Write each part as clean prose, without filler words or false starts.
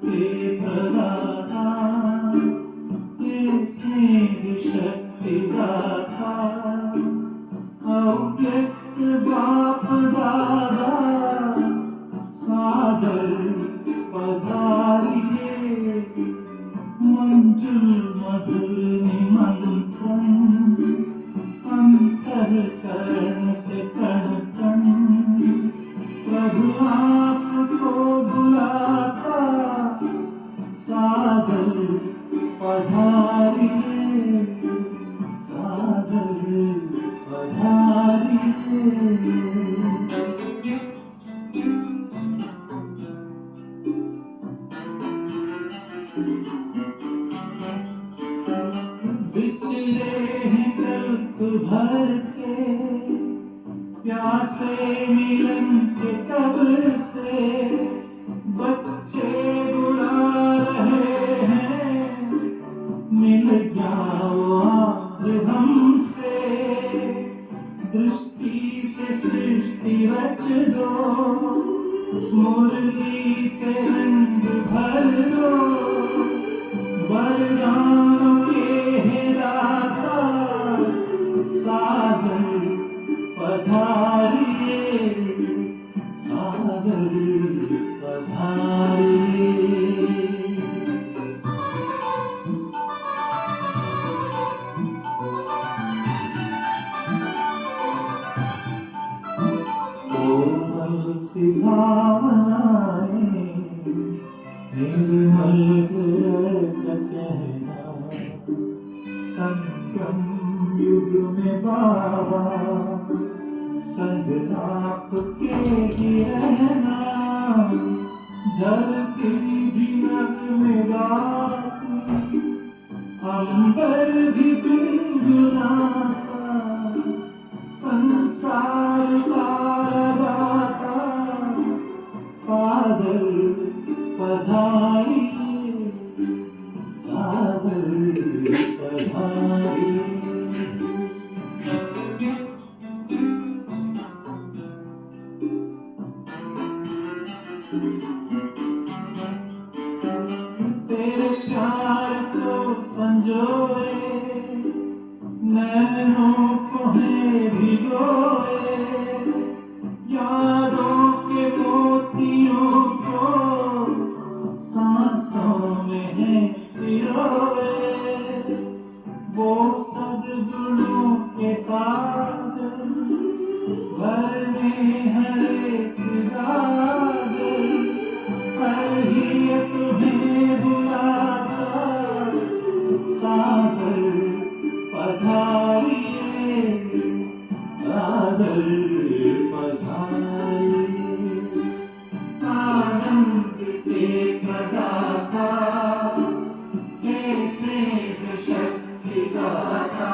के प्रदाता हे स्नेह शक्ति दाता अव्यक्त बाप दादा सादर पधारिए मंजुल मधुर निमंत्रण अंतःकरण से कण कण प्रभु आपको बुलाता सादर पधारिए सादर पधारिए। बिछड़े हैं कल्प भर के प्यासे मिलन के कब से बच्चे बुला रहे हैं मिल जाओ आज हमसे दृष्टि से सृष्टि रच दो मुरली से रंग भर दो वरदानों के दाता सादर पधारिए सादर पधारिए। कोमल सी भावनाएं निर्मल का कहना संगम युग में बाबा संग आपके ही रहना धरती भी नग में गाती अंबर भी गुनगुनाता संसार सारा गाता सादर पधारिए सादर पधारिए। तेरे प्यार को संजोए नैनों को है भिगोए यादों के मोतियों को सांसों में है पिरोए वो सद्गुणों के सागर घर में हर एक जागर हर ही तुम्हें बुलाता सादर पधारिए सादर पधारिए। आनंद के प्रदाता हे स्नेह शक्ति दाता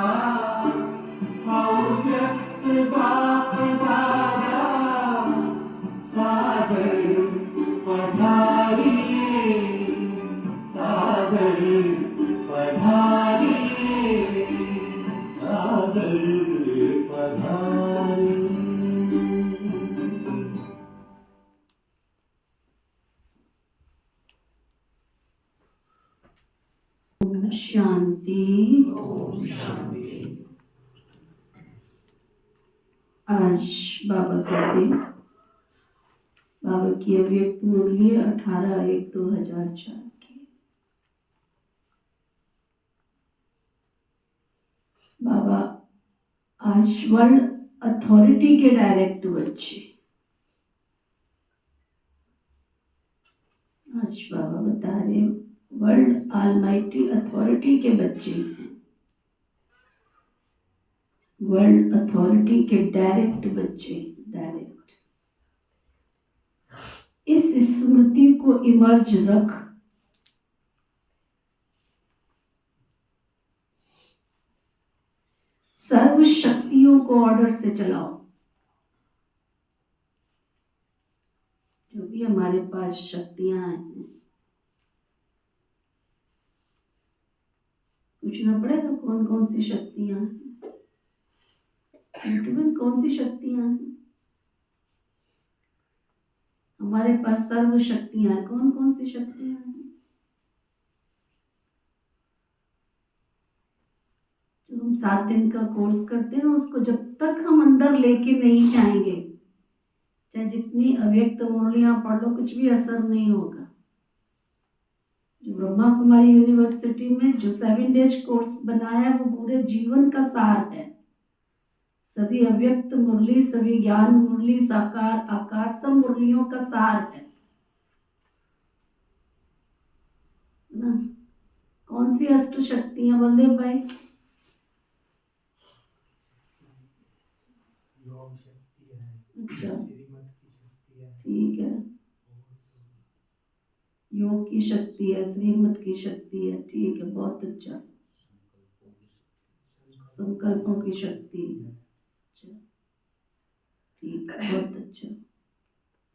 अव्यक्त बाप दादा सादर पधारिए सादर पधारिए सादर पधारिए। शांति। आज बाबा कहते बाबा की अव्यक्त मुरली 18/1/2004 की। बाबा आज वर्ल्ड अथॉरिटी के डायरेक्ट बच्चे, आज बाबा बता रहे वर्ल्ड ऑलमाइटी अथॉरिटी के बच्चे हैं, वर्ल्ड अथॉरिटी के डायरेक्ट बच्चे, डायरेक्ट। इस स्मृति को इमर्ज रख, सर्व शक्तियों को ऑर्डर से चलाओ। जो भी हमारे पास शक्तियां हैं, पूछना पड़ेगा कौन कौन सी शक्तियां हैं, कौन सी शक्तियां हैं। हमारे पास सर्व शक्तियां हैं। कौन कौन सी शक्तियां हैं? जो हम 7 दिन का कोर्स करते हैं ना, उसको जब तक हम अंदर लेके नहीं जाएंगे, चाहे जितनी अव्यक्त मुरलियां पढ़ लो, कुछ भी असर नहीं होगा। जो ब्रह्मा कुमारी यूनिवर्सिटी में जो 7 डेज कोर्स बनाया है, वो पूरे जीवन का सार है। सभी अव्यक्त मुरली, सभी ज्ञान मुरली, साकार आकार, सब मुरलियों का सार है ना। कौन सी अष्ट शक्तियां बलदेव भाई? योग शक्ति है, अच्छा, श्रीमत की शक्ति है, ठीक है। योग की शक्ति है, श्रीमत की शक्ति है, ठीक है, बहुत अच्छा। संकल्पों की शक्ति, अच्छा, ठीक है, बहुत अच्छा।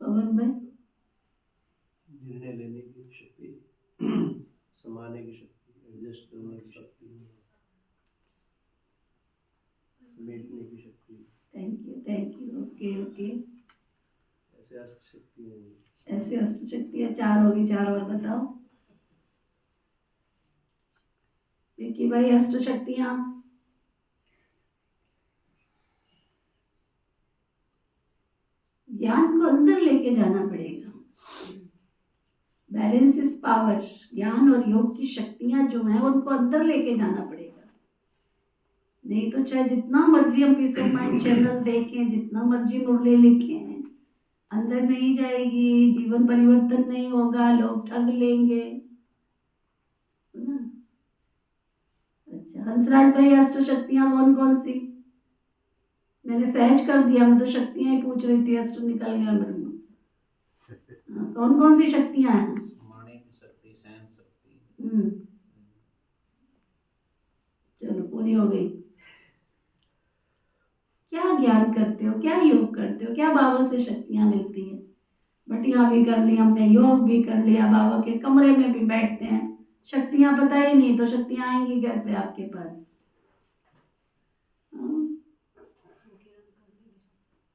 पवन भाई? निर्णय लेने की शक्ति, समाने की शक्ति, एडजस्ट करने की शक्ति, समेटने की शक्ति। Thank you, okay okay. ऐसे अष्ट शक्ति है। ऐसे अष्ट शक्तियाँ 4 होगी, 4 और बताओ विक्की भाई। अष्ट शक्तियाँ ज्ञान को अंदर लेके जाना पड़ेगा। Balance is power. ज्ञान और योग की शक्तियां जो हैं, उनको अंदर लेके जाना पड़ेगा। नहीं तो चाहे जितना मर्जी हम पीस ऑफ माइंड चैनल देखें, जितना मर्जी मुरली लिखें, अंदर नहीं जाएगी, जीवन परिवर्तन नहीं होगा, लोग ठग लेंगे, है ना। अच्छा हंसराज भाई, अष्ट शक्तियां कौन कौन सी? मैंने सहज कर दिया, मैं तो शक्तियां ही पूछ रही थी, अष्ट निकल गया मेरे मुंह से। कौन कौन सी शक्तियां हैं? समाने की शक्ति, सहन शक्ति। चलो पूरी हो गई। क्या ज्ञान करते हो, क्या योग करते हो, क्या बाबा से शक्तियां मिलती है? बटिया भी कर ली हमने, योग भी कर लिया, बाबा के कमरे में भी बैठते हैं, शक्तियां पता ही नहीं, तो शक्तियां आएंगी कैसे आपके पास?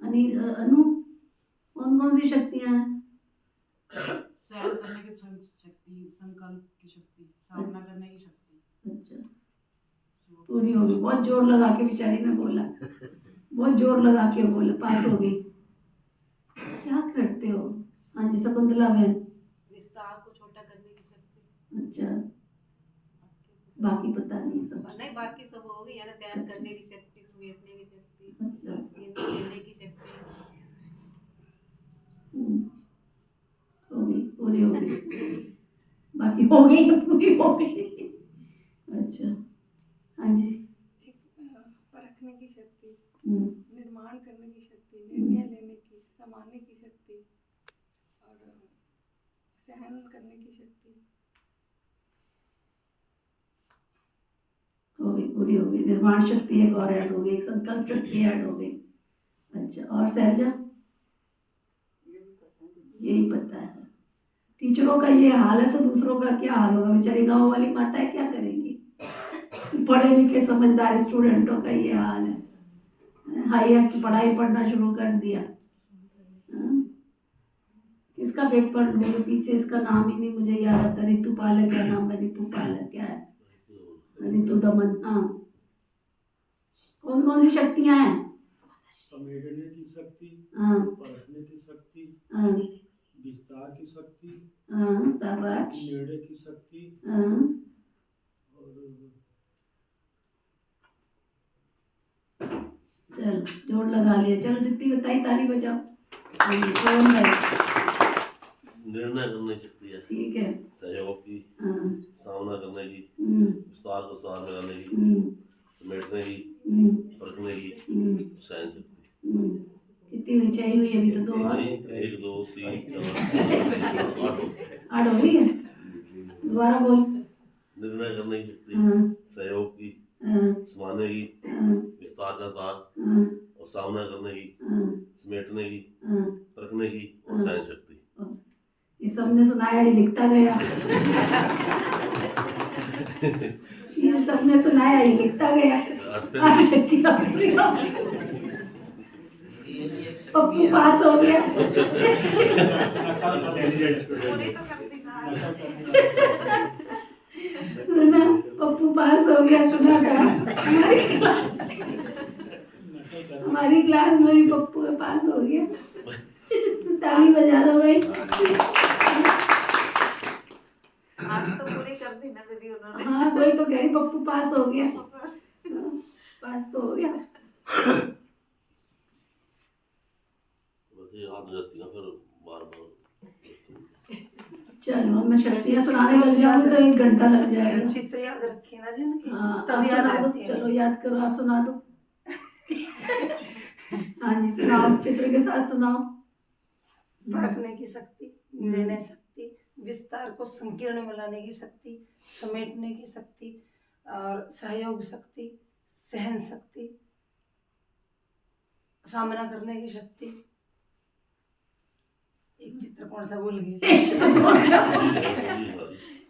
अनु, कौन कौन सी शक्तियां हैं? सहन करने की शक्ति, संकल्प की शक्ति, सामना करने की शक्ति। अच्छा पूरी होगी। बहुत जोर लगा के बेचारी ने बोला, बहुत जोर लगा के बोला, पास हो गई। क्या करते हो? हाँ जी शकुंतला बहन। विस्तार को छोटा करने की शक्ति। अच्छा बाकी पता नहीं सब। नहीं बाकी सब हो गई, यानी सहन करने की शक्ति, समेटने की शक्ति, अच्छा निर्णय लेने की शक्ति। हो गई, पूरी हो गई। बाकी हो गई या पूरी हो गई? अच्छा हाँ जी। परखने की शक्ति, निर्माण करने की शक्ति, निर्णय लेने की, समाने की शक्ति और सहन करने की शक्ति। हो गई, पूरी हो गई। निर्माण शक्ति एक और ऐड हो गई, एक संकल्प शक्ति ऐड हो गई। अच्छा और सहजा? यही पता है। टीचरों का ये हाल है तो दूसरों का क्या हाल होगा? बेचारी गांव वाली माताएं क्या करेंगी? पढ़े लिखे समझदार स्टूडेंटों का ये हाल है। हाईएस्ट पढ़ाई पढ़ना शुरू कर दिया। किसका पेपर लूँगी? पीछे इसका नाम ही नहीं मुझे याद आता। रितु पाल क्या नाम है? रितु पाल क्या है? रितु दमन। हाँ कौन कौन सी शक्तियां हैं? समेटने की शक्ति, हाँ परखने की शक्ति, हाँ विस्तार की शक्ति, हाँ शाबाश। निर्णय की शक्ति हाँ और चलो जोर लगा लिया। चलो जितनी बताई ताली बजाओ। कौन है? निर्णय करने की शक्ति है, ठीक है। सहयोग की, हाँ सामना करने की, विस्तार को सार में लाने की, समेटने की, परखने की, सहन शक्ति। कितनी ऊंचाई हुई? अभी तो 2 और। 1 2 3 4 8 हो गई है। दोबारा बोल। निर्णय करने की शक्ति, हाँ सहयोग की, हाँ समाने की, हाँ विस्तार का सार हाँ और सामना करने की, हाँ समेटने की, हाँ। परखने की और सहन शक्ति। ये सबने सुनाया, ये लिखता गया। ये सबने सुनाया, ये लिखता गया। 8 शक्तियां। ये भी एक पप्पू पास हो गया। पूरी तो करती ना। सुना, पप्पू पास हो गया, सुना था हमारी क्लास में भी पप्पू पास हो गया। ताली बजा दो भाई। आज तो पूरी कर दी ना दीदी उन्होंने। हाँ कोई तो कह रही पप्पू पास हो गया। पास तो हो गया। बस ये याद हो जाती है फिर बार बार। चलो मैं शक्तियाँ सुनाने लग जाऊँ तो 1 घंटा लग जाएगा। चित्र याद रखिए ना जिनकी, हाँ तब आप याद सुना दो, रहती है। चलो याद करो, आप सुना दो। हाँ जी सुनाओ, चित्र के साथ सुनाओ। परखने की शक्ति, निर्णय शक्ति, विस्तार को संकीर्ण में लाने की शक्ति, समेटने की शक्ति और सहयोग शक्ति, सहन शक्ति, सामना करने की शक्ति। एक चित्र कौन सा भूल गई?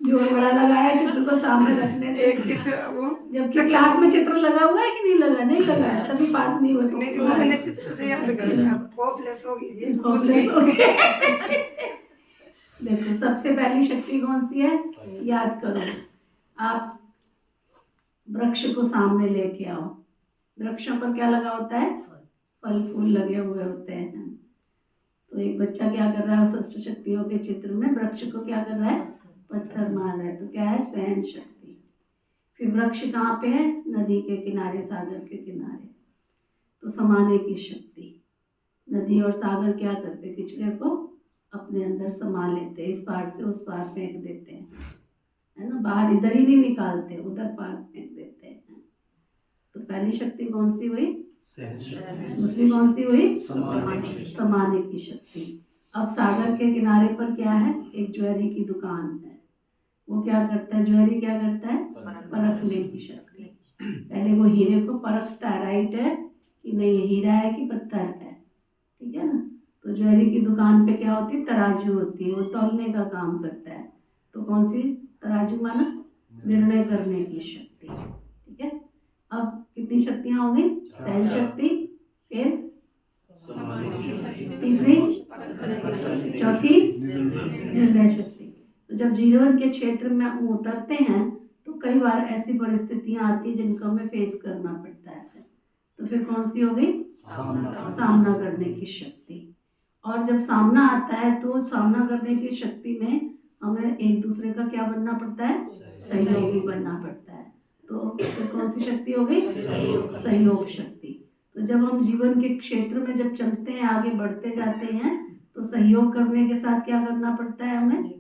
जोर बड़ा लगाया चित्र को सामने रखने से। एक चित्र वो जबकि क्लास में चित्र लगा हुआ है कि नहीं लगा? नहीं लगाया तभी पास नहीं हुए। नहीं जो मैंने चित्र से याद किया, होपलेस हो गई, होपलेस हो गए। देखो सबसे पहली शक्ति कौन सी है, याद करो। आप वृक्ष को सामने लेके आओ। वृक्षों पर क्या लगा होता है? फल फूल लगे हुए होते हैं। तो एक बच्चा क्या कर रहा है उस अष्ट शक्तियों के चित्र में? वृक्ष को क्या कर रहा है? पत्थर मार रहा है। तो क्या है? सहन शक्ति। फिर वृक्ष कहाँ पे है? नदी के किनारे, सागर के किनारे। तो समाने की शक्ति। नदी और सागर क्या करते? किचड़े को अपने अंदर समा लेते, इस पार से उस पार फेंक देते हैं, है ना? बाहर इधर ही नहीं निकालते, उधर पार फेंक देते हैं। तो पहली शक्ति कौन सी हुई? दूसरी कौन सी हुई? समाने की शक्ति। अब सागर के किनारे पर क्या है? एक ज्वेलरी की दुकान है। वो क्या करता है? ज्वेलरी क्या करता है? परखने की शक्ति। पहले वो हीरे को परखता है, राइट है कि नहीं, ये हीरा है कि पत्थर है, ठीक है ना? तो ज्वेलरी की दुकान पे क्या होती है? तराजू होती है, वो तौलने का काम करता है। तो कौन सी तराजू माना? निर्णय करने की शक्ति, ठीक है। अब कितनी शक्तियां हो गई? सहन शक्ति, फिर तीसरी, चौथी निर्णय शक्ति। तो जब जीवन के क्षेत्र में हम उतरते हैं तो कई बार ऐसी परिस्थितियां आती है जिनको हमें फेस करना पड़ता है। तो फिर कौन सी हो गई? सामना करने की शक्ति। और जब सामना आता है तो सामना करने की शक्ति में हमें एक दूसरे का क्या बनना पड़ता है? सहयोगी बनना पड़ता है। तो फिर कौन सी शक्ति हो गई? सहयोग शक्ति। तो जब हम जीवन के क्षेत्र में जब चलते हैं, आगे बढ़ते जाते हैं, तो सहयोग करने के साथ क्या करना पड़ता है हमें?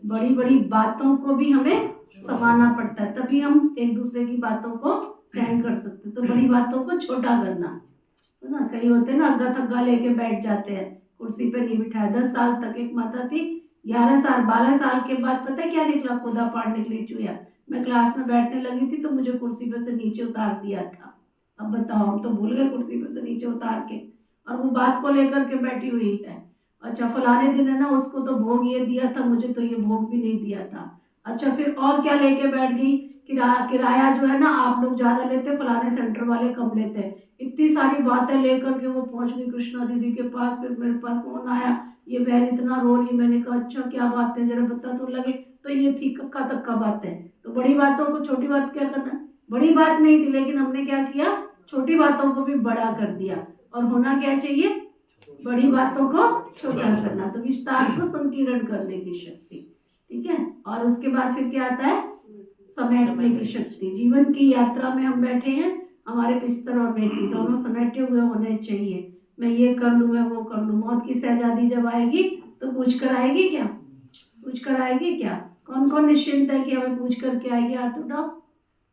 बड़ी बड़ी बातों को भी हमें समाना पड़ता है, तभी हम एक दूसरे की बातों को सहन कर सकते हैं। तो बड़ी बातों को छोटा करना, है ना? कई होते हैं ना, अग्गा थग्गा लेके बैठ जाते हैं, कुर्सी पे नहीं बिठाया। 10 साल तक एक माता थी, 11 साल 12 साल के बाद पता है क्या निकला? खुदा पाड़ निकली चूया। मैं क्लास में बैठने लगी थी तो मुझे कुर्सी पे से नीचे उतार दिया था। अब बताओ, हम तो भूल गए कुर्सी पे से नीचे उतार के, और वो बात को लेकर के बैठी हुई है। अच्छा फलाने दिन है ना, उसको तो भोग ये दिया था, मुझे तो ये भोग भी नहीं दिया था। अच्छा फिर और क्या लेके बैठ गई? किराया जो है ना आप लोग ज़्यादा लेते, फलाने सेंटर वाले कम लेते। इतनी सारी बातें लेकर के वो पहुंच गई कृष्णा दीदी के पास। फिर मेरे पास फोन आया, ये बहन इतना रो रही। मैंने कहा अच्छा क्या बात है, जरा बता तो लगे। तो ये थी कक्का तक्का बात है। तो बड़ी बातों को छोटी बात क्या करना? बड़ी बात नहीं थी, लेकिन हमने क्या किया? छोटी बातों को भी बड़ा कर दिया। और होना क्या चाहिए? बड़ी बातों को छोटा करना। तो विस्तार को संकीर्ण करने की शक्ति, ठीक है। और उसके बाद फिर क्या आता है? समेटने की शक्ति। जीवन की यात्रा में हम बैठे हैं, हमारे बिस्तर और बेटी दोनों समेटे हुए होने चाहिए। मैं ये कर लूँ, मैं वो कर लूँ। मौत की शहजादी जब आएगी तो पूछ कर आएगी क्या? पूछ कर आएगी क्या? कौन कौन निश्चिंत है कि हमें पूछ कर के आएगी? हाथ उठाओ।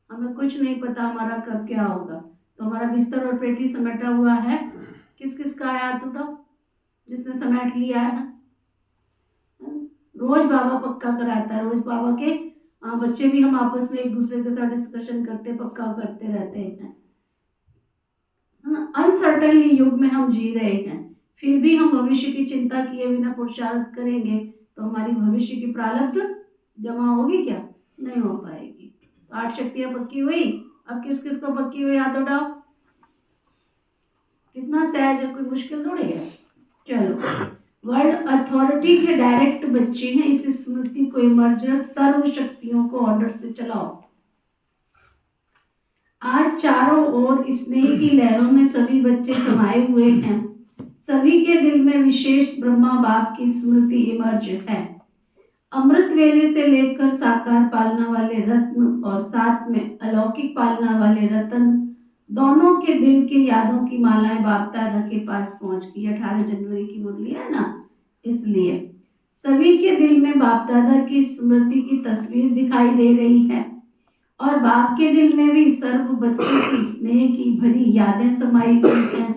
हमें कुछ नहीं पता हमारा कब क्या होगा। तो हमारा बिस्तर और पेटी समेटा हुआ है। किस किस का है? हाथ उठाओ जिसने समेट लिया है। रोज बाबा पक्का कराता है, रोज बाबा के बच्चे भी हम आपस में एक दूसरे के साथ डिस्कशन करते, पक्का करते रहते हैं। अनसर्टेनली युग में हम जी रहे हैं, फिर भी हम भविष्य की चिंता किए बिना पुरुषार्थ करेंगे तो हमारी भविष्य की प्रारब्ध जमा होगी क्या? नहीं हो पाएगी। तो 8 शक्तियां पक्की हुई। अब किस किस को पक्की हुई? हाथ उठाओ। कितना सहज है, कोई मुश्किल थोड़ी है। चलो, वर्ल्ड अथॉरिटी के डायरेक्ट बच्चे हैं, इस स्मृति को इमर्जर सर्व शक्तियों को ऑर्डर से चलाओ। आज चारों ओर स्नेह की लहरों में सभी बच्चे समाये हुए हैं। सभी के दिल में विशेष ब्रह्मा बाप की स्मृति इमर्ज है। अमृत वेले से लेकर साकार पालना वाले रत्न और साथ में अलौकिक पालना वाले रतन, दोनों के दिल की यादों की मालाएं बाप दादा के पास पहुंच गई। 18 जनवरी की मुरली है ना, इसलिए सभी के दिल में बाप दादा की स्मृति की तस्वीर दिखाई दे रही है और बाप के दिल में भी सर्व बच्चों की स्नेह की भरी यादें समाई हुई हैं।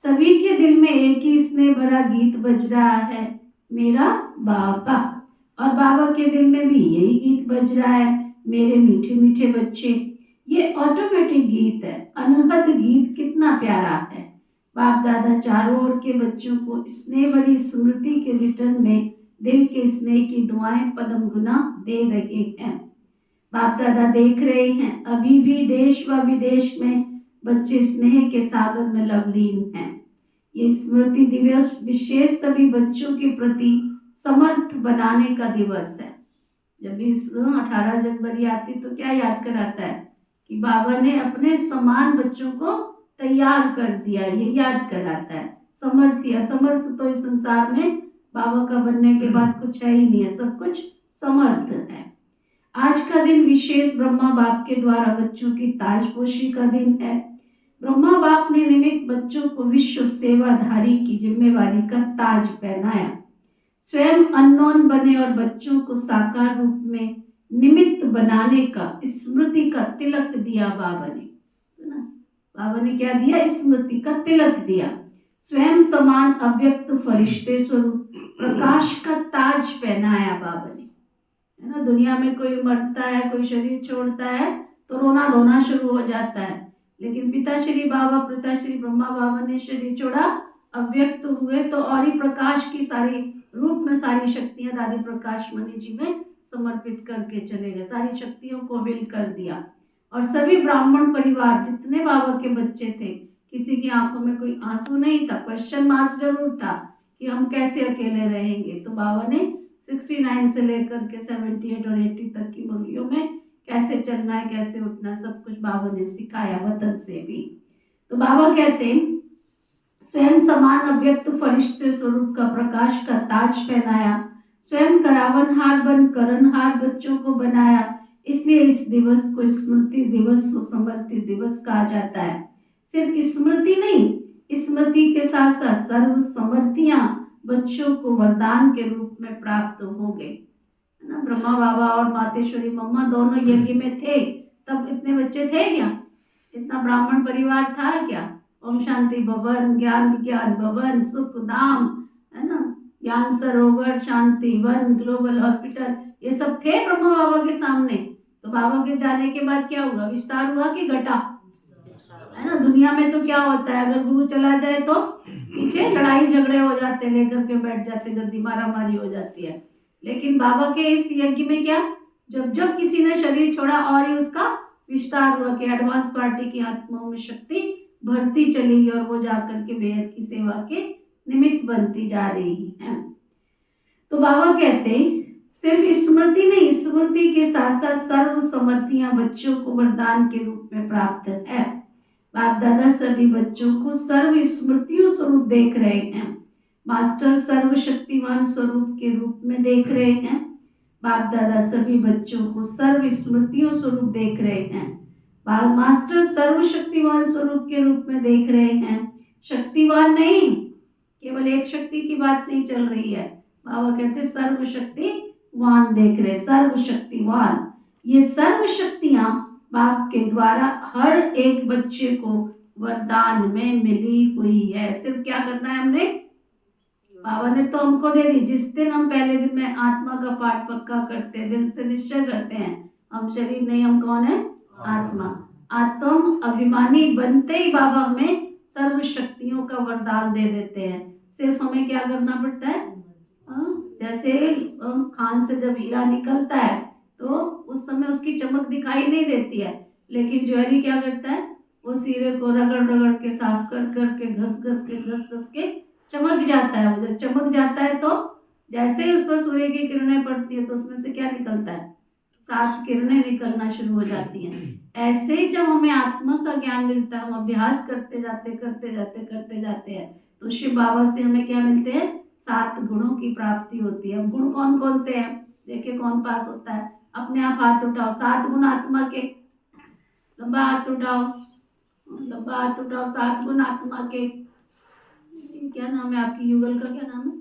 सभी के दिल में एक ही स्नेह भरा गीत बज रहा है, मेरा बाबा, और बाबा के दिल में भी यही गीत बज रहा है, मेरे मीठे मीठे बच्चे। ये ऑटोमेटिक गीत है, अनहद गीत कितना प्यारा है। बाप दादा चारों ओर के बच्चों को स्नेह भरी स्मृति के रिटर्न में दिल के स्नेह की दुआएं पदम गुना दे रहे हैं। बाप दादा देख रहे हैं, अभी भी देश व विदेश में बच्चे स्नेह के सागर में लवलीन हैं। ये स्मृति दिवस विशेष सभी बच्चों के प्रति समर्थ बनाने का दिवस है। जब भी 18 जनवरी आती तो क्या याद कराता है कि बाबा ने अपने समान बच्चों को तैयार कर दिया, ये याद कराता है। समर्थ या समर्थ तो इस संसार में बाबा का बनने के बाद कुछ है ही नहीं है, सब कुछ समर्थ है। आज का दिन विशेष ब्रह्मा बाप के द्वारा बच्चों की ताजपोशी का दिन है। ब्रह्मा बाप ने निमित्त बच्चों को विश्व सेवाधारी की जिम्मेवारी का ताज पहनाया। स्वयं अननोन बने और बच्चों को साकार रूप में निमित्त बनाने का स्मृति का तिलक दिया बाबा ने, है ना। बाबा ने क्या दिया? स्मृति का तिलक दिया। स्वयं समान अव्यक्त फरिश्ते स्वरूप प्रकाश का ताज पहनाया बाबा ने, है ना। दुनिया में कोई मरता है, कोई शरीर छोड़ता है तो रोना धोना शुरू हो जाता है, लेकिन पिता श्री बाबा, पिता श्री ब्रह्मा बाबा ने शरीर छोड़ा, अव्यक्त हुए तो और ही प्रकाश की सारी रूप में सारी शक्तियां दादी प्रकाश मणि जी में समर्पित करके चले गए, सारी शक्तियों को विल कर दिया। और सभी ब्राह्मण परिवार जितने बाबा के बच्चे थे, किसी की आंखों में कोई आंसू नहीं था, क्वेश्चन मार्क जरूर था कि हम कैसे अकेले रहेंगे। तो बाबा ने 69 से लेकर के 78 और 80 तक की मुरलियों में कैसे चलना है, कैसे उठना, सब कुछ बाबा ने सिखाया, वतन से भी। तो बाबा कहते हैं स्वयं समान अव्यक्त फरिश्ते स्वरूप का प्रकाश का ताज पहनाया, स्वयं करावनहार बन करणहार बच्चों को बनाया। इसलिए इस दिवस को स्मृति दिवस व समर्पित दिवस कहा जाता है। सिर्फ स्मृति नहीं, स्मृति के साथ साथ सर्व समर्थियां बच्चों को वरदान के रूप में प्राप्त हो गई, है ना। ब्रह्मा बाबा और मातेश्वरी मम्मा दोनों यज्ञ में थे, तब इतने बच्चे थे क्या? इतना ब्राह्मण परिवार था क्या? ओम शांति भवन, ज्ञान विज्ञान भवन, सुख धाम, है ना, ज्ञान सरोवर, शांति वन, ग्लोबल हॉस्पिटल, ये सब थे ब्रह्मा बाबा के सामने। तो बाबा के जाने के बाद क्या हुआ? विस्तार हुआ कि घटा? है ना। दुनिया में तो क्या होता है, अगर गुरु चला जाए तो पीछे लड़ाई झगड़े हो जाते, लेकर के बैठ जाते, गद्दी मारा मारी हो जाती है। लेकिन बाबा के इस यज्ञ में क्या, जब जब किसी ने शरीर छोड़ा और ही उसका विस्तार हुआ कि एडवांस पार्टी की आत्माओं में शक्ति बढ़ती चली गई और वो जाकर के बेहद की सेवा के निमित्त बनती जा रही है। तो बाबा कहते सिर्फ स्मृति नहीं, स्मृति के साथ साथ सर्व समर्थियां बच्चों को वरदान के रूप में प्राप्त है। बाप दादा सभी बच्चों को सर्व स्मृतियों स्वरूप देख रहे हैं। मास्टर सर्वशक्तिमान स्वरूप के रूप में देख रहे हैं। बाप दादा सभी बच्चों को सर्व स्मृतियों स्वरूप देख रहे हैं। मास्टर सर्वशक्तिवान स्वरूप के रूप में देख रहे हैं। शक्तिवान नहीं, केवल एक शक्ति की बात नहीं चल रही है। बाबा कहते सर्वशक्तिवान देख रहे, सर्वशक्तिवान। ये सर्व शक्तियां बाप के द्वारा हर एक बच्चे को वरदान में मिली हुई है। सिर्फ क्या करना है हमने? बाबा ने तो हमको दे दी। जिस दिन हम पहले दिन में आत्मा का पाठ पक्का करते हैं, दिल से निश्चय करते हैं हम शरीर नहीं, हम कौन है? आत्मा। आत्म अभिमानी बनते ही बाबा हमें सर्व शक्तियों का वरदान दे देते हैं। सिर्फ हमें क्या करना पड़ता है? जैसे खान से जब हीरा निकलता है तो उस समय उसकी चमक दिखाई नहीं देती है, लेकिन ज्वेलरी क्या करता है? वो सिरे को रगड़ रगड़ के साफ कर कर के घस घस के चमक जाता है। वो जब चमक जाता है तो जैसे ही उस पर सूर्य की किरणें पड़ती है तो उसमें से क्या निकलता है? 7 किरणें निकलना शुरू हो जाती हैं। ऐसे ही जब हमें आत्मा का ज्ञान मिलता है, हम अभ्यास करते जाते हैं तो शिव बाबा से हमें क्या मिलते हैं? 7 गुणों की प्राप्ति होती है। अब गुण कौन कौन से हैं? देखिए कौन पास होता है, अपने आप हाथ उठाओ। 7 गुण आत्मा के, लंबा हाथ उठाओ, लंबा हाथ उठाओ। 7 गुण आत्मा के। क्या नाम है आपकी युगल का, क्या नाम है?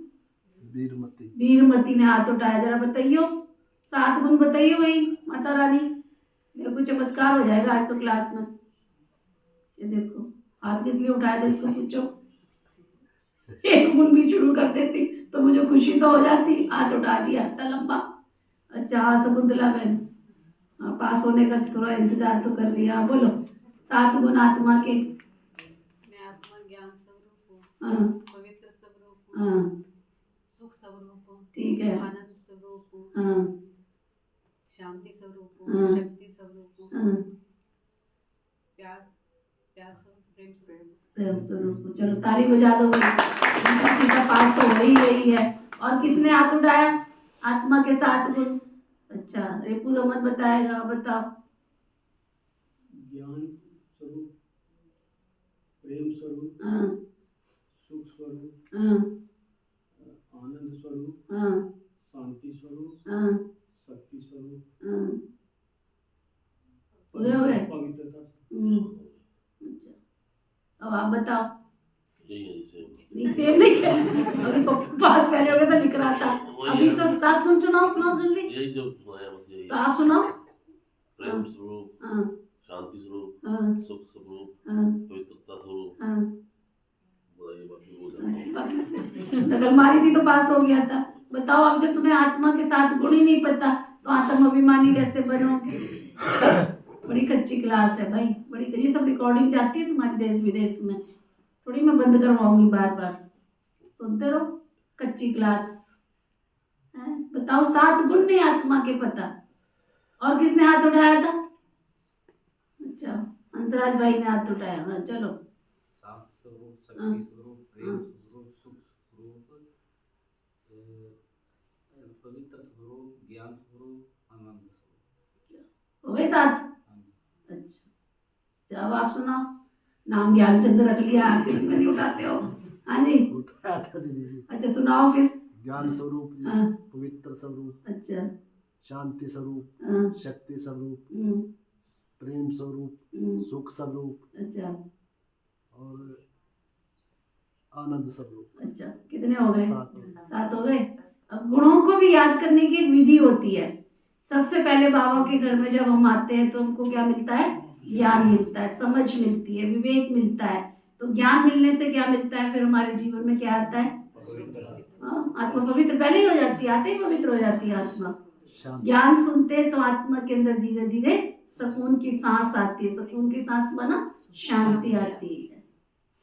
वीरमती। वीरमती ने हाथ उठाया, जरा बताइयो 7 गुण बताइए भाई माता रानी। देखो चमत्कार हो जाएगा आज तो क्लास में। ये देखो हाथ किस लिए उठाया था इसको पूछो। 1 गुण भी शुरू कर देती तो मुझे खुशी तो हो जाती। हाथ उठा दिया इतना लंबा। अच्छा हाँ शकुंतला बहन, हाँ पास होने का थोड़ा इंतजार तो कर रही है। हाँ बोलो 7 गुण आत्मा के। मैं आत्मा ज्ञान स्वरूप हूँ, हाँ पवित्र स्वरूप हूँ, हाँ सुख स्वरूप हूँ, ठीक है। आनंद स्वरूप हूँ, हाँ शांति स्वरूप हाँ। हूँ, शक्ति स्वरूप हूँ, हाँ प्यार प्यार स्वरूप, प्रेम स्वरूप। प्रेम स्वरूप। चलो ताली बजा दो भाई। उनका सीधा पास तो हो ही रही है। और किसने हाथ उठाया? आत्मा के 7 गुण। अच्छा रेपू रमन बताएगा, बताओ। ज्ञान स्वरूप, प्रेम स्वरूप, हाँ सुख स्वरूप, हाँ आनंद स्वरूप, हाँ शांति स्वरूप, हाँ शक्ति स्वरूप, हाँ। पूरे हो गए? पवित्रता। अच्छा अब आप बताओ। यही है जैसे नहीं सेम नहीं है। अभी पास पहले हो गया था लिख रहा था। अभी सब 7 गुण सुनाओ जल्दी। यही जो सुनाया बस यही तो आप सुनाओ। प्रेम स्वरूप, हाँ शांति स्वरूप, हाँ सुख स्वरूप, हाँ पवित्रता स्वरूप। हाँ। बताइए बाकी बोल जाता हूँ। नकल मारी थी तो पास हो गया था। बताओ अब जब तुम्हें आत्मा के 7 गुण ही नहीं पता तो आत्म अभिमानी कैसे बनोगे? बड़ी कच्ची क्लास है भाई, बड़ी। ये सब रिकॉर्डिंग जाती है तुम्हारे देश विदेश में, थोड़ी मैं बंद करवाऊंगी बार बार। सुनते रहो, कच्ची क्लास है। बताओ 7 गुण नहीं आत्मा के पता। और किसने हाथ उठाया था? अच्छा हंसराज भाई ने हाथ उठाया। हाँ चलो। शांत स्वरूप, हाँ। शक्ति स्वरूप, प्रेम स्वरूप, सुख स्वरूप, पवित्र स्वरूप, ज्ञान स्वरूप, आनंद स्वरूप। हो गए 7? हाँ जी। अच्छा जब आप सुनाओ। नाम ज्ञानचंद रख लिया, आप किसी में नहीं उठाते हो। हाँ जी उठाया था दीदी जी। अच्छा सुनाओ फिर। ज्ञान स्वरूप, हाँ। पवित्र स्वरूप, अच्छा शांति स्वरूप, हाँ। शक्ति स्वरूप, हम्म, प्रेम स्वरूप, हम्म, सुख स्वरूप अच्छा और आनंद स्वरूप। अच्छा कितने हो गए? 7 हो गए। अब गुणों को भी याद करने की एक विधि होती है। सबसे पहले बाबा के घर में जब हम आते हैं तो हमको क्या मिलता है? ज्ञान मिलता है, समझ मिलती है, विवेक मिलता है। तो ज्ञान मिलने से क्या मिलता है? फिर हमारे जीवन में क्या आता है? हाँ, आत्मा पवित्र पहले ही हो जाती है, आते ही पवित्र हो जाती है आत्मा। ज्ञान सुनते हैं तो आत्मा के अंदर धीरे धीरे सुकून की सांस आती है। सुकून की सांस माना शांति आती है,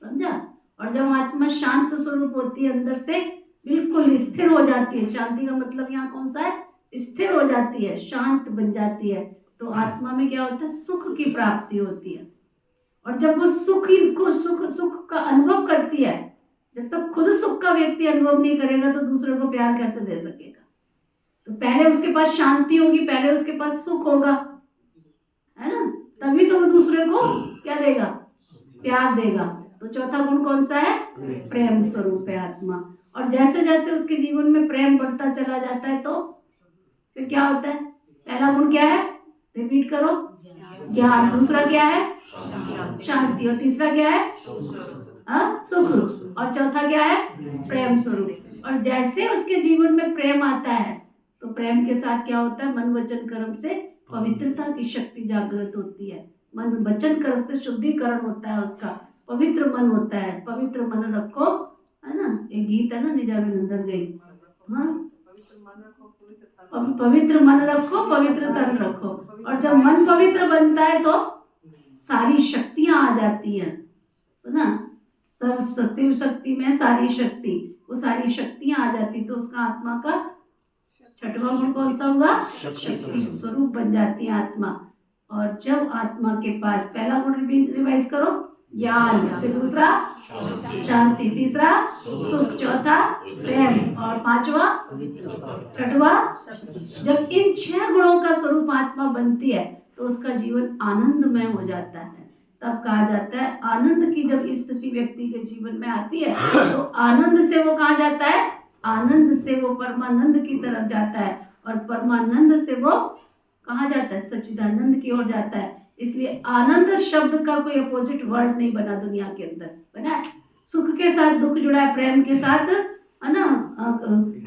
समझा? और जब आत्मा शांत स्वरूप होती है, अंदर से बिल्कुल स्थिर हो जाती है। शांति का मतलब यहाँ कौन सा है? स्थिर हो जाती है, शांत बन जाती है। तो आत्मा में क्या होता है? सुख की प्राप्ति होती है। और जब वो सुख का अनुभव करती है, जब तक खुद सुख का व्यक्ति अनुभव नहीं करेगा तो दूसरे को प्यार कैसे दे सकेगा? तो पहले उसके पास शांति होगी, पहले उसके पास सुख होगा, है ना? तभी तो वो दूसरे को क्या देगा? प्यार देगा। तो चौथा गुण कौन सा है? प्रेम स्वरूप है आत्मा। और जैसे जैसे उसके जीवन में प्रेम बढ़ता चला जाता है तो फिर क्या होता है? पहला गुण क्या है? रिपीट करो। ज्ञान। दूसरा क्या है? शांति। और तीसरा क्या है? सुख। और चौथा क्या है? प्रेम स्वरूप। और जैसे उसके जीवन में प्रेम आता है तो प्रेम के साथ क्या होता है? मन वचन कर्म से पवित्रता की शक्ति जागृत होती है। मन वचन कर्म से शुद्धिकरण होता है, उसका पवित्र मन होता है। पवित्र मन रखो, है ना? एक गीत है ना, निजामुद्दीन गई। हाँ, पवित्र मन रखो, पवित्र तन रखो। और जब मन पवित्र बनता है तो सारी शक्तियां आ जाती हैं, तो ना सब शिव शक्ति में सारी शक्ति, वो सारी शक्तियां आ जाती तो उसका आत्मा का 6वां गुण कौन सा होगा? शक्ति स्वरूप बन जाती है आत्मा। और जब आत्मा के पास पहला गुण रिवाइज करो, ज्ञान, फिर दूसरा शांति, तीसरा सुख, चौथा प्रेम और पांचवा, छठवा। जब इन 6 गुणों का स्वरूप आत्मा बनती है तो उसका जीवन आनंदमय हो जाता है। तब कहा जाता है आनंद की जब स्थिति व्यक्ति के जीवन में आती है तो आनंद से वो कहाँ जाता है, आनंद से वो परमानंद की तरफ जाता है और परमानंद से वो कहाँ जाता है, सच्चिदानंद की ओर जाता है। इसलिए आनंद शब्द का कोई अपोजिट वर्ड नहीं बना दुनिया के अंदर, बना है। सुख के साथ दुख जुड़ा है, प्रेम के साथ है ना,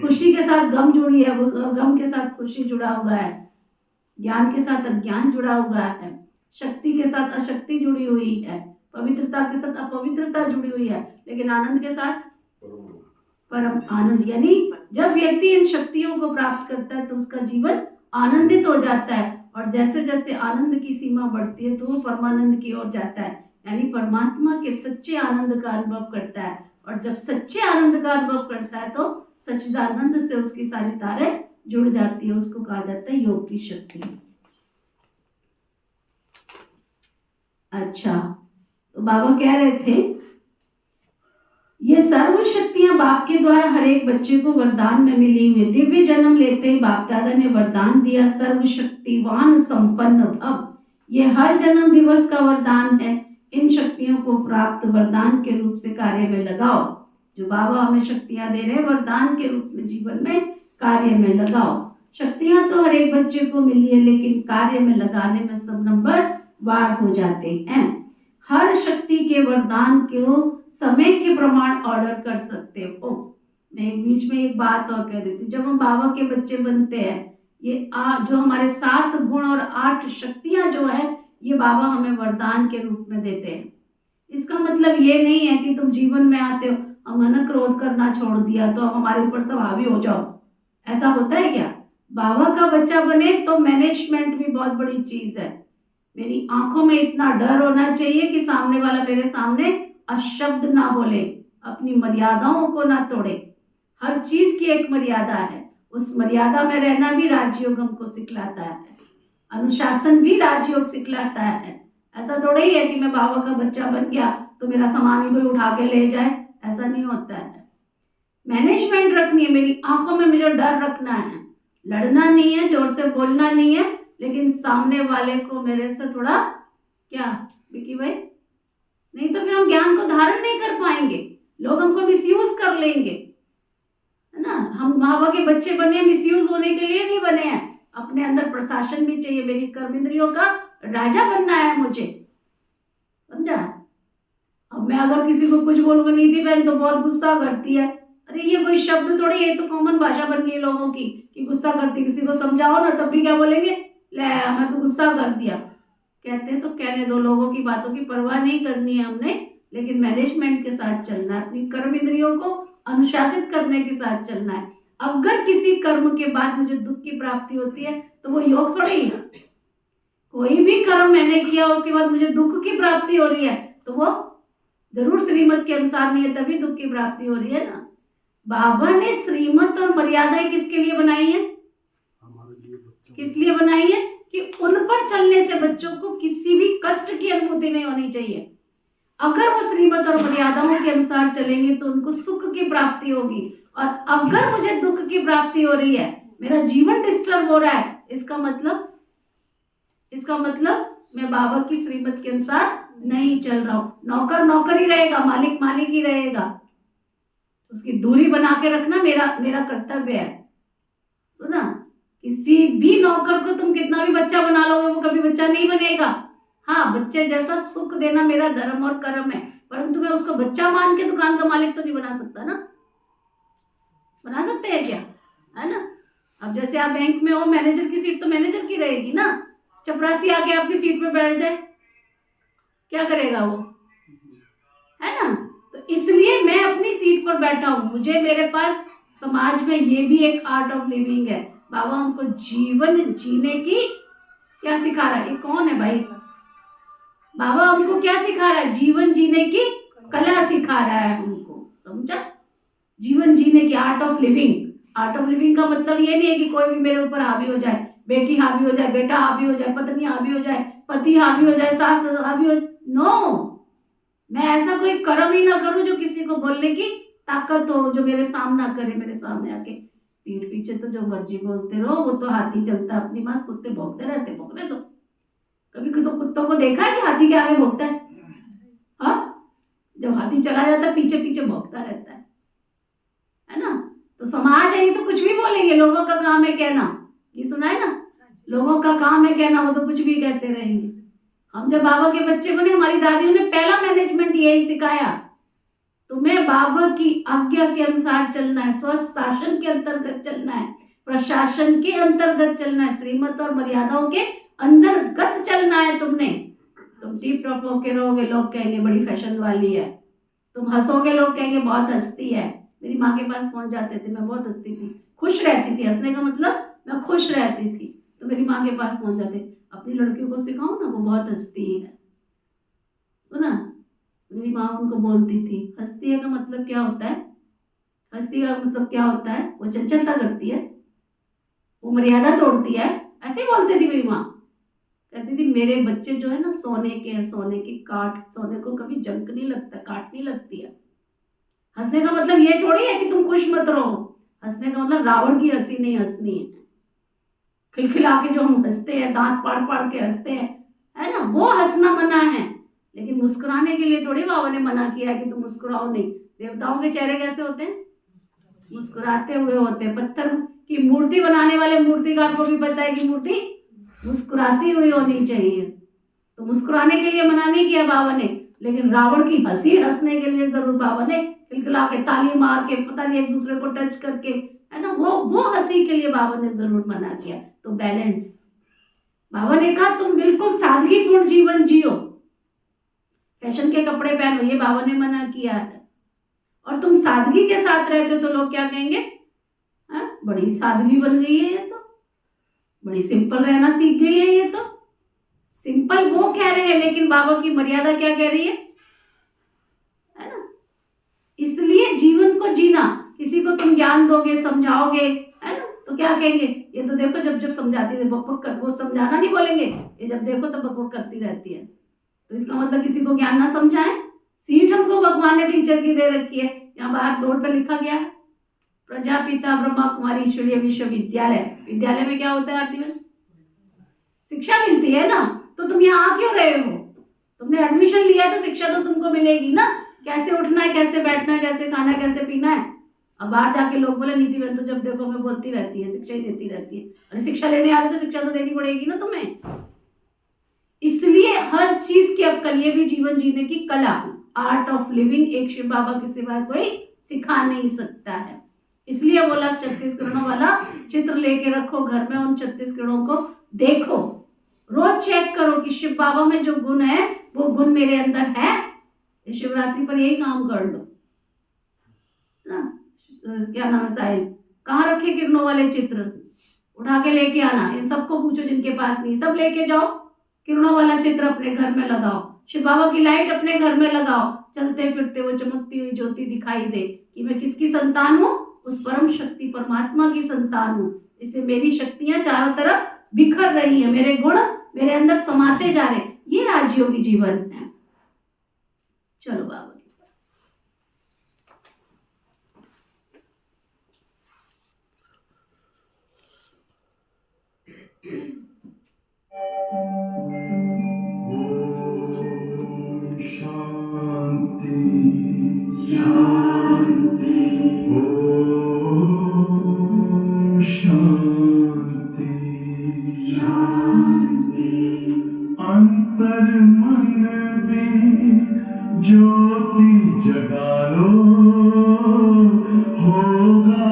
खुशी के साथ गम जुड़ी है, गम के साथ खुशी जुड़ा हुआ है, ज्ञान के साथ अज्ञान जुड़ा हुआ है, शक्ति के साथ अशक्ति जुड़ी हुई है, पवित्रता के साथ अपवित्रता जुड़ी हुई है, लेकिन आनंद के साथ परम आनंद। यानी जब व्यक्ति इन शक्तियों को प्राप्त करता है तो उसका जीवन आनंदित हो जाता है और जैसे जैसे आनंद की सीमा बढ़ती है तो वो परमानंद की ओर जाता है, यानी परमात्मा के सच्चे आनंद का अनुभव करता है। और जब सच्चे आनंद का अनुभव करता है तो सच्चिदानंद से उसकी सारी तारें जुड़ जाती है, उसको कहा जाता है योग की शक्ति। अच्छा, तो बाबा कह रहे थे ये सर्व शक्तियां बाप के द्वारा हर एक बच्चे को वरदान में मिली हुई। दिव्य जन्म लेते ही बाप दादा ने वरदान दिया सर्व शक्तिवान संपन्न। अब ये हर जन्म दिवस का वरदान है, इन शक्तियों को प्राप्त वरदान के रूप से कार्य में लगाओ। जो बाबा हमें शक्तियां दे रहे हैं वरदान के रूप में जीवन में कार्य में लगाओ। शक्तियां तो हर एक बच्चे को मिली है लेकिन कार्य में लगाने में सब नंबर वार हो जाते हैं। हर शक्ति के वरदान को समय के प्रमाण ऑर्डर कर सकते हो। मैं बीच में एक बात और कह देती हूँ, जब हम बाबा के बच्चे बनते हैं ये जो हमारे 7 गुण और 8 शक्तियां जो है ये बाबा हमें वरदान के रूप में देते हैं। इसका मतलब ये नहीं है कि तुम जीवन में आते हो हमने क्रोध करना छोड़ दिया तो अब हमारे ऊपर सब हावी हो जाओ, ऐसा होता है क्या? बाबा का बच्चा बने तो मैनेजमेंट भी बहुत बड़ी चीज है। मेरी आंखों में इतना डर होना चाहिए कि सामने वाला मेरे सामने अशब्द ना बोले, अपनी मर्यादाओं को ना तोड़े। हर चीज की एक मर्यादा है, उस मर्यादा में रहना भी राजयोग हमको सिखलाता है, अनुशासन भी राजयोग सिखलाता है। ऐसा थोड़ा ही है कि मैं बाबा का बच्चा बन गया तो मेरा सामान ही कोई उठा के ले जाए, ऐसा नहीं होता है। मैनेजमेंट रखनी है, मेरी आंखों में मुझे डर रखना है, लड़ना नहीं है, जोर से बोलना नहीं है, लेकिन सामने वाले को मेरे से थोड़ा क्या विकी भाई, नहीं तो फिर हम ज्ञान को धारण नहीं कर पाएंगे, लोग हमको मिसयूज कर लेंगे, है ना। हम बाबा के बच्चे बने मिसयूज होने के लिए नहीं बने हैं, अपने अंदर प्रशासन भी चाहिए। मेरी कर्म इंद्रियों का राजा बनना है मुझे, समझा। अब मैं अगर किसी को कुछ बोलूंगा नीति बहन तो बहुत गुस्सा करती है, अरे ये कोई शब्द थोड़ी, ये तो कॉमन भाषा बन गई लोगों की कि गुस्सा करती। किसी को समझाओ ना तब भी क्या बोलेंगे, ले मैं तो गुस्सा कर दिया। कहते हैं तो कहने दो, लोगों की बातों की परवाह नहीं करनी है हमने, लेकिन मैनेजमेंट के साथ चलना है, अपनी कर्म इंद्रियों को अनुशासित करने के साथ चलना है। अगर किसी कर्म के बाद मुझे दुख की प्राप्ति होती है तो वो योग थोड़ी है। कोई भी कर्म मैंने किया उसके बाद मुझे दुख की प्राप्ति हो रही है तो वो जरूर श्रीमत के अनुसार नहीं है, तभी दुख की प्राप्ति हो रही है ना। बाबा ने श्रीमत और मर्यादाएं किसके लिए बनाई है, हमारे लिए, बच्चों किस लिए बनाई है कि उन पर चलने से बच्चों को किसी भी कष्ट की अनुभूति नहीं होनी चाहिए। अगर वो श्रीमत और मर्यादाओं के अनुसार चलेंगे तो उनको सुख की प्राप्ति होगी, और अगर मुझे दुख की प्राप्ति हो रही है, मेरा जीवन डिस्टर्ब हो रहा है, इसका मतलब मैं बाबा की श्रीमत के अनुसार नहीं चल रहा हूँ। नौकर नौकर ही रहेगा, मालिक मालिक ही रहेगा, उसकी दूरी बना के रखना मेरा कर्तव्य है। सुना, किसी भी नौकर को तुम कितना भी बच्चा बना लोगे वो कभी बच्चा नहीं बनेगा। हाँ, बच्चे जैसा सुख देना मेरा धर्म और कर्म है, परंतु मैं उसको बच्चा मान के दुकान का मालिक तो नहीं बना सकता ना। बना सकते हैं क्या, है ना। अब जैसे आप बैंक में हो, मैनेजर की सीट तो मैनेजर की रहेगी ना। चपरासी आके आपकी सीट पे बैठ जाए, क्या करेगा वो, है ना। तो इसलिए मैं अपनी सीट पर बैठा हूँ, मुझे मेरे पास समाज में ये भी एक आर्ट ऑफ लिविंग है। बाबा हमको जीवन जीने की क्या सिखा रहा है, ये कौन है भाई, बाबा हमको क्या सिखा रहा है, जीवन जीने की कला सिखा रहा है हमको, समझा। जीवन जीने की art of living. Art of living का मतलब ये नहीं है कि कोई भी मेरे ऊपर हावी हो जाए, बेटी हावी हो जाए, बेटा हावी हो जाए, पत्नी हावी हो जाए, पति हावी हो जाए, सास हावी हो, नो, मैं ऐसा कोई कर्म ही ना करूं जो किसी को बोलने की ताकत हो, जो मेरे सामना करे, मेरे सामने आके। पीठ पीछे तो जो मर्जी बोलते रहो, वो तो हाथी चलता अपनी मांस, कुत्ते भौंकते रहते, भौंकने दो। कभी तो कुत्तों को देखा है कि हाथी के आगे भौंकता है? हाँ, जब हाथी चला जाता है पीछे पीछे भौंकता रहता है ना? तो समाज है, ये तो कुछ भी बोलेंगे, लोगों का काम है कहना, ये सुना है ना, लोगों का काम है कहना, वो तो कुछ भी कहते रहेंगे। हम जब बाबा के बच्चे बने, हमारी दादियों ने पहला मैनेजमेंट यही सिखाया, तुम्हें बाबा की आज्ञा के अनुसार चलना है, स्वस्थ शासन के अंतर्गत चलना है, प्रशासन के अंतर्गत चलना है, श्रीमत और मर्यादाओं के अंतर्गत चलना है तुमने। तुम टिप टॉप होके रहोगे, लोग कहेंगे बड़ी फैशन वाली है, तुम हंसोगे, लोग कहेंगे बहुत हंसती है। मेरी माँ के पास पहुंच जाते थे, मैं बहुत हंसती थी, खुश रहती थी, हंसने का मतलब मैं खुश रहती थी, तो मेरी माँ के पास पहुंच जाते। अपनी लड़कियों को सिखाओ ना, वो बहुत हंसती है, सुना, मेरी माँ उनको बोलती थी, हंसती है का मतलब क्या होता है, हंसती का मतलब क्या होता है, वो चंचलता करती है, वो मर्यादा तोड़ती है, ऐसे ही बोलती थी मेरी माँ। कहती थी मेरे बच्चे जो है ना सोने के हैं, सोने की काट, सोने को कभी जंक नहीं लगता, काट नहीं लगती है। हंसने का मतलब ये थोड़ी है कि तुम खुश मत रहो, हंसने का मतलब रावण की हंसी नहीं हंसनी है, खिलखिला के जो हम हंसते हैं, दांत फाड़ फाड़ के हंसते हैं, है ना, वो हंसना मना है। लेकिन मुस्कुराने के लिए थोड़ी बाबा ने मना किया है कि तुम मुस्कुराओ नहीं। देवताओं के चेहरे कैसे होते हैं? मुस्कुराते हुए होते हैं। पत्थर की मूर्ति बनाने वाले मूर्तिकार को भी पता है कि मूर्ति मुस्कुराती हुई होनी चाहिए, तो मुस्कुराने के लिए मना नहीं किया बाबा ने, लेकिन रावण की हंसी हंसने के लिए जरूर बाबा ने खिलखिला के, ताली मार के, पता नहीं एक दूसरे को टच करके, है ना, वो हंसी के लिए बाबा ने जरूर मना किया। तो बैलेंस, बाबा ने कहा तुम बिल्कुल सादगीपूर्ण जीवन जियो, फैशन के कपड़े पहनो, ये बाबा ने मना किया है। और तुम सादगी के साथ रहते हो तो लोग क्या कहेंगे, हाँ बड़ी सादगी बन गई है, ये तो बड़ी सिंपल रहना सीख गई है, ये तो सिंपल वो कह रहे हैं, लेकिन बाबा की मर्यादा क्या कह रही है ना। इसलिए जीवन को जीना, किसी को तुम ज्ञान दोगे, समझाओगे, है ना, तो क्या कहेंगे, ये तो देखो जब जब समझाती है बक बक कर, वो समझाना नहीं बोलेंगे, ये जब देखो तो बक बक करती रहती है। तो इसका मतलब किसी को ज्ञान ना समझाएं। सीट हमको भगवान ने टीचर की दे रखी है, यहाँ बाहर बोर्ड पे लिखा गया है प्रजापिता ब्रह्मा कुमारी ईश्वरीय विश्वविद्यालय। विद्यालय में क्या होता है आरती में? शिक्षा मिलती है ना, तो तुम यहाँ आ क्यों रहे हो? तुमने एडमिशन लिया है तो शिक्षा तो तुमको मिलेगी ना, कैसे उठना है, कैसे बैठना है, कैसे खाना है, कैसे पीना है। अब बाहर जाके लोग बोले नीति बहन तो जब देखो मैं बोलती रहती है, शिक्षा ही देती रहती है। अरे शिक्षा लेने आ रहे तो शिक्षा तो देनी पड़ेगी ना तुम्हें। इसलिए हर चीज की अक्कल, ये भी जीवन जीने की कला, आर्ट ऑफ लिविंग, एक शिव बाबा के सिवा कोई सिखा नहीं सकता है। इसलिए बोला 36 किरणों वाला चित्र लेके रखो घर में, उन 36 किरणों को देखो, रोज चेक करो कि शिव बाबा में जो गुण है वो गुण मेरे अंदर है। शिवरात्रि पर यही काम कर लो ना। क्या नाम है साहिल, कहाँ रखे किरणों वाले चित्र? उठा के लेके आना, इन सबको पूछो जिनके पास नहीं, सब लेके जाओ, किरणों वाला चित्र अपने घर में लगाओ, शिव बाबा की लाइट अपने घर में लगाओ, चलते फिरते वो चमकती हुई ज्योति दिखाई दे कि मैं किसकी संतान हूँ, उस परम शक्ति परमात्मा की संतान हूँ। इसलिए मेरी शक्तियां चारों तरफ बिखर रही है, मेरे गुण मेरे अंदर समाते जा रहे, ये राजयोगी जीवन है। चलो बाबा के पास। शांति शांति, ओम शांति शांति। अंतर मन में ज्योति जगा लो, होगा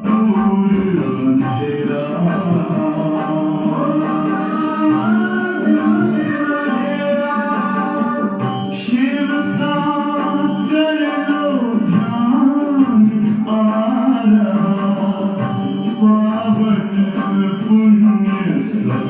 दूर अंधेरा। शिव का कर लो ध्यान, आ रहा पावन पुण्य स्नान।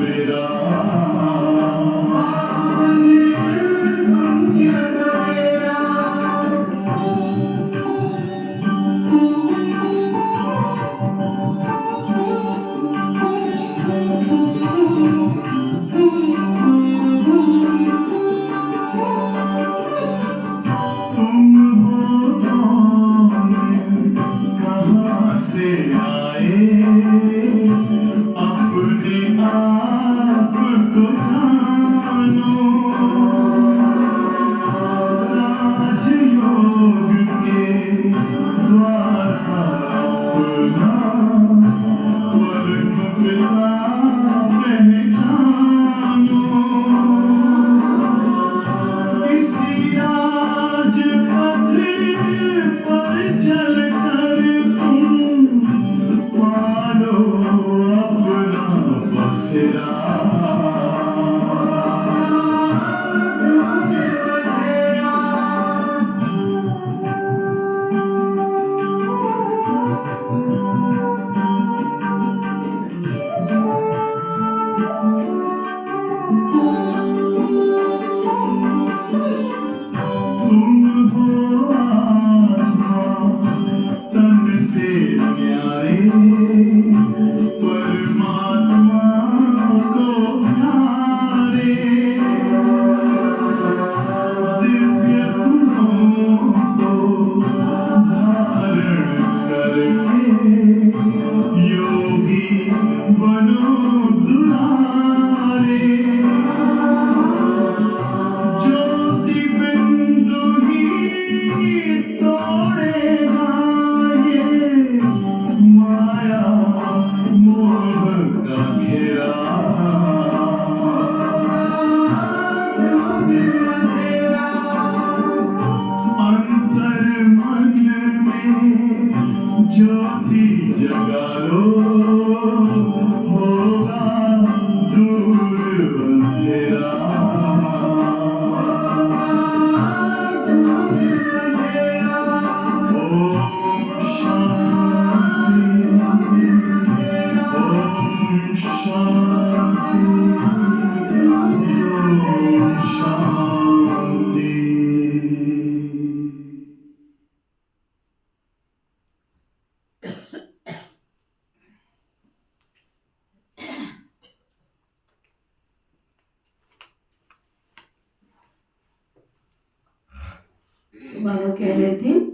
बाबा कह रहे थे,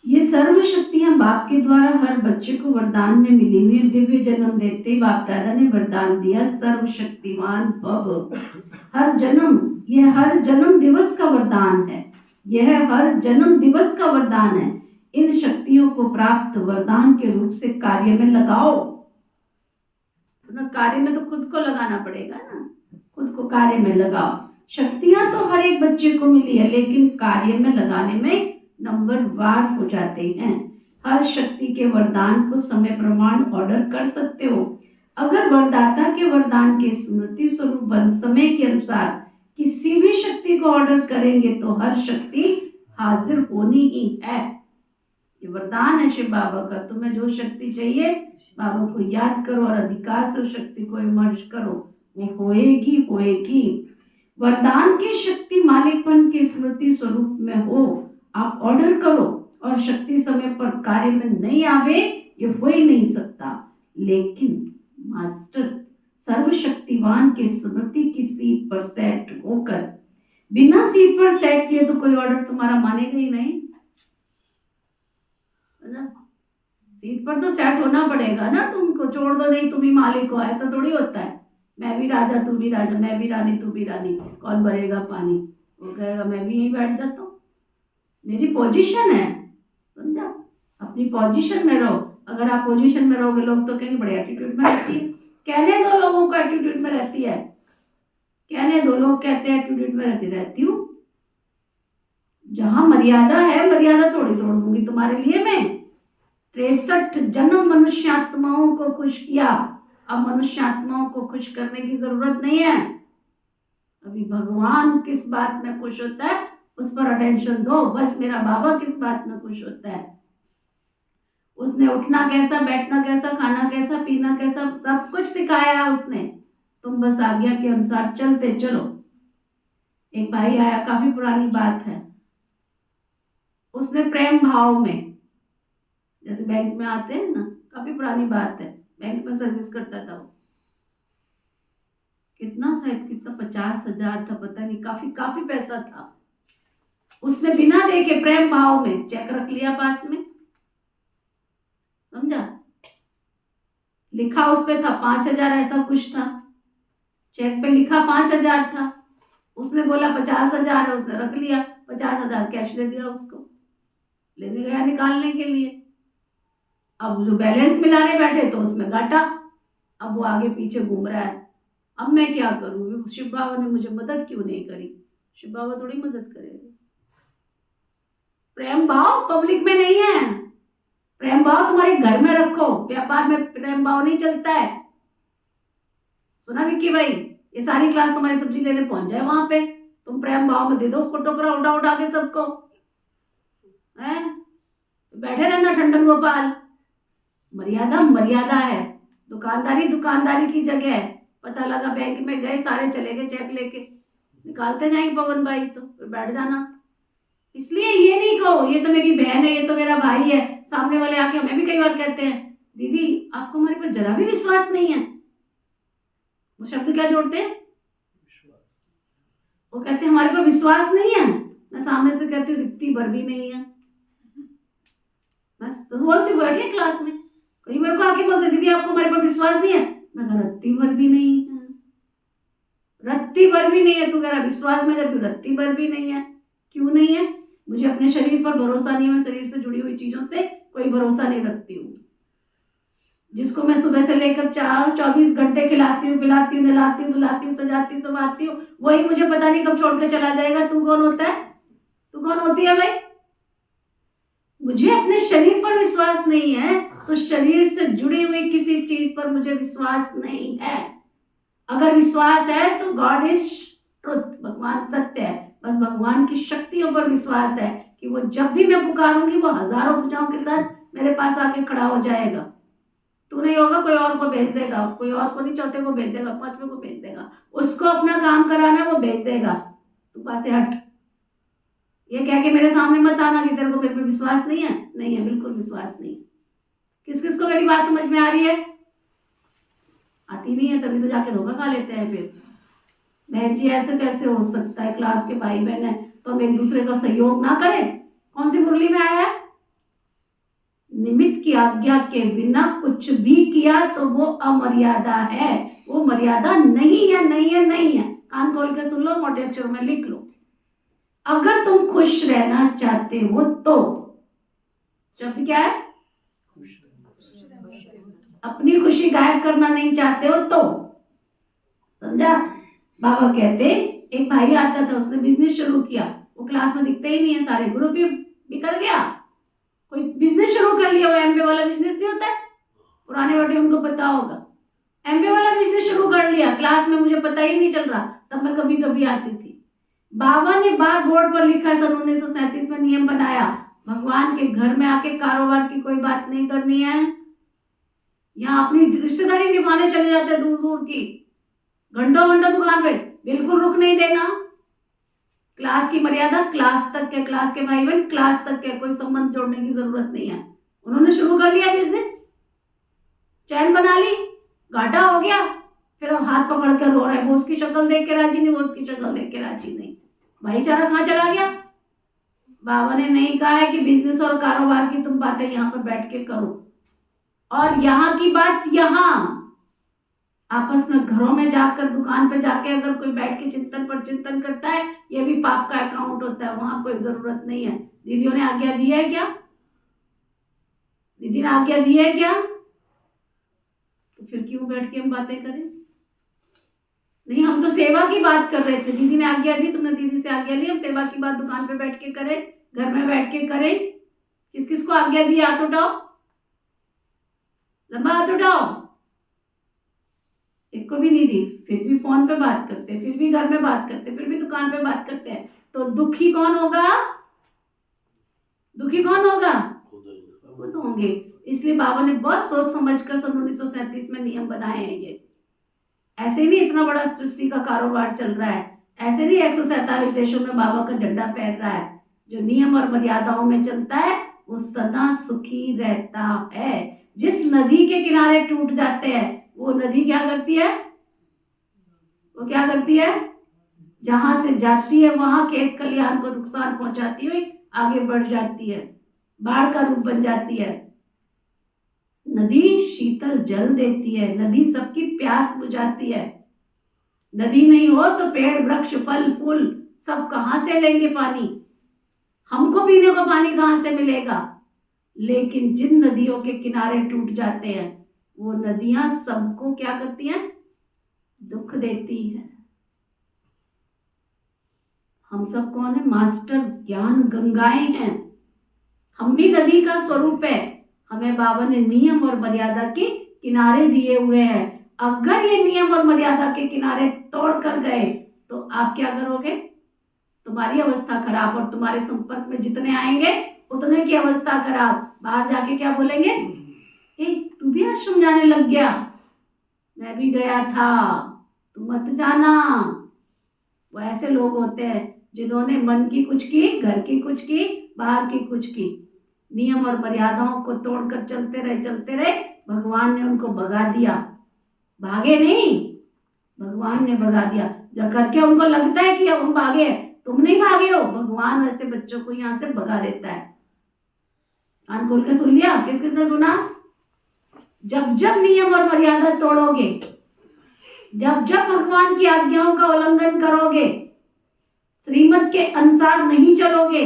ये सर्व शक्तियां बाप के द्वारा हर बच्चे को वरदान में मिली हुई। दिव्य जन्म देते ही बाप दादा ने वरदान दिया, सर्व शक्तिवान भव। हर जन्म, यह हर जन्म दिवस का वरदान है, यह हर जन्म दिवस का वरदान है। इन शक्तियों को प्राप्त वरदान के रूप से कार्य में लगाओ। तो कार्य में तो खुद को लगाना पड़ेगा ना, खुद को कार्य में लगाओ। शक्तियां तो हर एक बच्चे को मिली है, लेकिन कार्य में लगाने में नंबरवार हो जाते हैं। हर शक्ति के वरदान को समय प्रमाण ऑर्डर कर सकते हो। अगर वरदाता के वरदान के स्मृति स्वरूप समय के अनुसार किसी भी शक्ति को ऑर्डर करेंगे तो हर शक्ति हाजिर होनी ही है। ये वरदान है शिव बाबा का। तुम्हें जो शक्ति चाहिए बाबा को याद करो और अधिकार से उस शक्ति को इमर्ज करो, वो होएगी होएगी। वरदान की शक्ति मालिकपन के स्मृति स्वरूप में हो, आप ऑर्डर करो और शक्ति समय पर कार्य में नहीं आवे, ये हो ही नहीं सकता। लेकिन मास्टर सर्वशक्तिवान के स्मृति की सीट पर सेट होकर, बिना सीट पर सेट किए तो कोई ऑर्डर तुम्हारा मानेगा ही नहीं ना। सीट पर तो सेट होना पड़ेगा ना, तुमको छोड़ दो नहीं तुम ही मालिक हो, ऐसा थोड़ी होता है। मैं भी राजा तू भी राजा, मैं भी रानी तू भी रानी, कौन भरेगा पानी? वो कहेगा मैं भी यहीं बैठ जाता हूँ, मेरी पोजीशन है, समझा? अपनी पोजीशन में रहो। अगर आप पोजीशन में रहोगे लोग तो कहेंगे बड़े एटीट्यूड में रहती है। कहने दो लोगों को एटीट्यूड में रहती है, कहने दो, लोग कहते हैं एटीट्यूड में रहती हूँ। जहां मर्यादा है, मर्यादा थोड़ी तोड़ दूंगी तुम्हारे लिए मैं। 63 जन्म मनुष्यात्माओं को खुश किया, अब मनुष्यात्माओं को खुश करने की जरूरत नहीं है। अभी भगवान किस बात में खुश होता है उस पर अटेंशन दो। बस मेरा बाबा किस बात में खुश होता है, उसने उठना कैसा, बैठना कैसा, खाना कैसा, पीना कैसा, सब कुछ सिखाया है उसने। तुम बस आज्ञा के अनुसार चलते चलो। एक भाई आया, काफी पुरानी बात है, उसने प्रेम भाव में, जैसे बैंक में आते हैं ना, काफी पुरानी बात है, बैंक में सर्विस करता था वो। कितना शायद कितना 50,000 था, पता नहीं, काफी काफी पैसा था। उसने बिना देखे प्रेम भाव में चेक रख लिया पास में, समझा? लिखा उस पे था 5,000 ऐसा कुछ था, चेक पे लिखा 5,000 था। उसने बोला 50,000 है, उसने रख लिया 50,000 कैश दे दिया उसको, लेने गया निकालने के लिए। अब जो बैलेंस मिलाने बैठे तो उसमें घाटा, अब वो आगे पीछे घूम रहा है। अब मैं क्या करूं? शिव बाबा ने मुझे मदद क्यों नहीं करी? शिव बाबा थोड़ी मदद करेंगे। प्रेम भाव पब्लिक में नहीं है, प्रेम भाव तुम्हारे घर में रखो। व्यापार में प्रेम भाव नहीं चलता है। सुना विक्की भाई? ये सारी क्लास तुम्हारी सब्जी लेने पहुंच जाए वहां पे, तुम प्रेम भाव में दे दो टोकरा उठा उठा के सबको, हैं? बैठे रहना ठंडन गोपाल। मर्यादा मर्यादा है, दुकानदारी दुकानदारी की जगह है। पता लगा बैंक में गए, सारे चले गए चेक लेके, निकालते जाएंगे पवन भाई, तो फिर बैठ जाना। इसलिए ये नहीं कहो ये तो मेरी बहन है, ये तो मेरा भाई है। सामने वाले आके हमें भी कई बार कहते हैं, दीदी आपको हमारे पर जरा भी विश्वास नहीं है। वो शब्द क्या जोड़ते हैं? वो कहते हैं हमारे पर विश्वास नहीं है। मैं सामने से कहती हूँ रित्ती भर भी नहीं है। बस तो बोलती बैठी क्लास में, कई मेरे को आके बोलते दीदी आपको हमारे पर विश्वास नहीं है। मैं कहा रत्ती भर भी नहीं है, रत्ती भर भी नहीं है। तू कह रहा विश्वास में, जब रत्ती भर भी नहीं है। क्यों नहीं है? मुझे अपने शरीर पर भरोसा नहीं है, मैं शरीर से जुड़ी हुई चीजों से कोई भरोसा नहीं रखती हूँ। जिसको मैं सुबह से लेकर 24 घंटे खिलाती हूँ, पिलाती हूँ, नहलाती हूँ, धुलाती हूँ, सजाती हूँ, संवारती हूँ, वही मुझे पता नहीं कब छोड़ कर चला जाएगा। तू कौन होता है? तू कौन होती है भाई? मुझे अपने शरीर पर विश्वास नहीं है तो शरीर से जुड़ी हुई किसी चीज पर मुझे विश्वास नहीं है। अगर विश्वास है तो गॉड इज ट्रुथ, भगवान सत्य है। बस भगवान की शक्तियों पर विश्वास है कि वो जब भी मैं पुकारूंगी वो हजारों पूजाओं के साथ मेरे पास आके खड़ा हो जाएगा। तू नहीं होगा कोई और को भेज देगा, कोई और को नहीं, चौथे को भेज देगा, पांचवें को भेज देगा। उसको अपना काम कराना वो भेज देगा, तू पास से हट। ये कह के मेरे सामने मत आना कि तेरे को मेरे पे विश्वास नहीं है। नहीं है, बिल्कुल विश्वास नहीं है। किस किस को मेरी बात समझ में आ रही है? आती नहीं है तभी तो जाके धोखा खा लेते हैं। फिर बहन जी ऐसे कैसे हो सकता है? क्लास के भाई बहन है, तो हम एक दूसरे का सहयोग ना करें? कौन सी मुरली में आया है? निमित्त की आज्ञा के बिना कुछ भी किया तो वो अमर्यादा है, वो मर्यादा नहीं है, नहीं है, नहीं है। कान खोल के सुन लो, मोटे अक्षरों में लिख लो। अगर तुम खुश रहना चाहते हो तो, शब्द क्या है? अपनी खुशी गायब करना नहीं चाहते हो तो, समझा? बाबा कहते एक भाई आता था, उसने बिजनेस शुरू किया, वो क्लास में दिखते ही नहीं है, सारे ग्रुप ही बिखर गया। कोई बिजनेस शुरू कर लिया, वो एमबे वाला बिजनेस नहीं होता है, पुराने बटे उनको पता होगा। एमबे वाला बिजनेस शुरू कर लिया, क्लास में मुझे पता ही नहीं चल रहा, तब मैं कभी कभी आती थी। बाबा ने बार बोर्ड पर लिखा, सन 1937 में नियम बनाया, भगवान के घर में आके कारोबार की कोई बात नहीं करनी है। यहाँ अपनी रिश्तेदारी निभाने चले जाते दूर दूर की, घंटों घंटों दुकान पे, बिल्कुल रुक नहीं देना। क्लास की मर्यादा क्लास तक के, क्लास के भाई बहन क्लास तक के, कोई संबंध जोड़ने की जरूरत नहीं है। उन्होंने शुरू कर लिया बिजनेस, चैन बना ली, घाटा हो गया, फिर अब हाथ पकड़ कर रो रहे हैं, वो उसकी शक्ल देख के राजी नहीं, वो उसकी शक्ल देख के राजी नहीं। भाईचारा कहाँ चला गया? बाबा ने नहीं कहा है कि बिजनेस और कारोबार की तुम बातें यहाँ पर बैठ के करो, और यहाँ की बात यहाँ आपस में घरों में जाकर, दुकान पे जाके अगर कोई बैठ के चिंतन पर चिंतन करता है, ये भी पाप का अकाउंट होता है, वहां कोई जरूरत नहीं है। दीदियों ने आज्ञा दी है क्या? दीदी ने आज्ञा दी है क्या? तो फिर क्यों बैठ के हम बातें करें? नहीं, हम तो सेवा की बात कर रहे थे। दीदी ने आज्ञा दी, तुमने दीदी से आज्ञा ली, हम सेवा की बात दुकान पे बैठ के करें, घर में बैठ के करें। किस किस को आज्ञा दी? हाथ उठाओ, लंबा हाथ उठाओ। एक को भी नहीं दी, फिर भी फोन पे बात करते, फिर भी घर में बात करते, फिर भी दुकान पे बात करते हैं। तो दुखी कौन होगा? दुखी कौन होगा? खुद होंगे। इसलिए बाबा ने बहुत सोच समझ कर सन 1937 में नियम बनाए हैं। ये ऐसे नहीं इतना बड़ा सृष्टि का कारोबार चल रहा है, ऐसे नहीं 147 देशों में बाबा का झंडा फहर रहा है। जो नियम और मर्यादाओं में चलता है वो सदा सुखी रहता है। जिस नदी के किनारे टूट जाते हैं, वो नदी क्या करती है? वो क्या करती है? जहां से जाती है वहां खेत खलिहान को नुकसान पहुंचाती हुई आगे बढ़ जाती है, बाढ़ का रूप बन जाती है। नदी शीतल जल देती है, नदी सबकी प्यास बुझाती है। नदी नहीं हो तो पेड़ वृक्ष फल फूल सब कहां से लेंगे पानी? हमको पीने को पानी कहां से मिलेगा? लेकिन जिन नदियों के किनारे टूट जाते हैं, वो नदियां सबको क्या करती हैं? दुख देती हैं। हम सब कौन है? मास्टर ज्ञान गंगाएं हैं। हम भी नदी का स्वरूप है। हमें बाबा ने नियम और मर्यादा के किनारे दिए हुए हैं। अगर ये नियम और मर्यादा के किनारे तोड़ कर गए तो आप क्या करोगे? तुम्हारी अवस्था खराब, और तुम्हारे संपर्क में जितने आएंगे उतने की अवस्था खराब। बाहर जाके क्या बोलेंगे? ए, तू भी आश्रम जाने लग गया? मैं भी गया था, तू मत जाना। वो ऐसे लोग होते हैं जिन्होंने मन की कुछ की, घर की कुछ की, बाहर की कुछ की। नियम और मर्यादाओं को तोड़कर चलते रहे, भगवान ने उनको भगा दिया। भागे नहीं, भगवान ने भगा दिया। जब करके उनको लगता है कि अब हम भागे, तुम नहीं भागे हो, भगवान ऐसे बच्चों को यहाँ से भगा देता है। कान खोल के सुन लिया? किस किसने सुना? जब जब नियम और मर्यादा तोड़ोगे, जब जब भगवान की आज्ञाओं का उल्लंघन करोगे, श्रीमत के अनुसार नहीं चलोगे,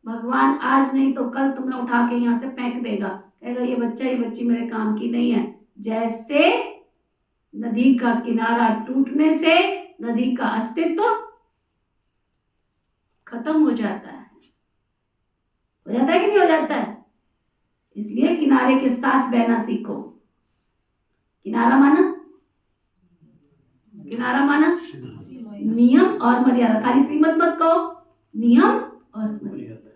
भगवान आज नहीं तो कल तुम्हें उठा के यहाँ से फेंक देगा। कहेगा ये बच्चा, ये बच्ची मेरे काम की नहीं है। जैसे नदी का किनारा टूटने से नदी का अस्तित्व खत्म हो जाता है। हो जाता है कि नहीं हो जाता है? इसलिए किनारे के साथ बहना सीखो। किनारा माना? किनारा माना नियम और मर्यादा। खाली श्रीमत मत कहो, नियम और मर्यादा।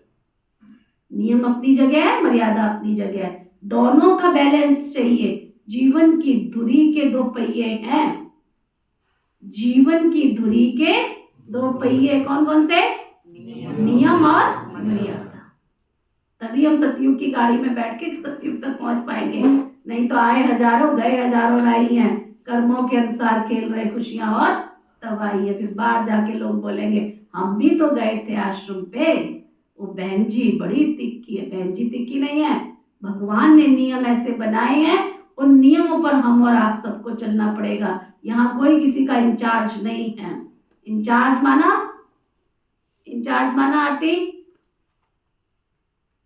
नियम अपनी जगह है, मर्यादा अपनी जगह है। दोनों का बैलेंस चाहिए। जीवन की धुरी के दो पहिए हैं। जीवन की धुरी के दो पहिए कौन कौन से? नियम और मर्यादा। तभी हम सतयुग की गाड़ी में बैठ के सतयुग तक पहुंच पाएंगे। नहीं तो आए हजारों, गए हजारों लाई हैं। कर्मों के अनुसार खेल रहे खुशियां और तबाही है। फिर बाहर जाके लोग बोलेंगे हम भी तो गए थे आश्रम पे, वो बहन जी बड़ी तिक्की है। बहन जी तिक्की नहीं है, भगवान ने नियम ऐसे बनाए हैं, उन नियमों पर हम और आप सबको चलना पड़ेगा। यहाँ कोई किसी का इंचार्ज नहीं है। इंचार्ज माना आरती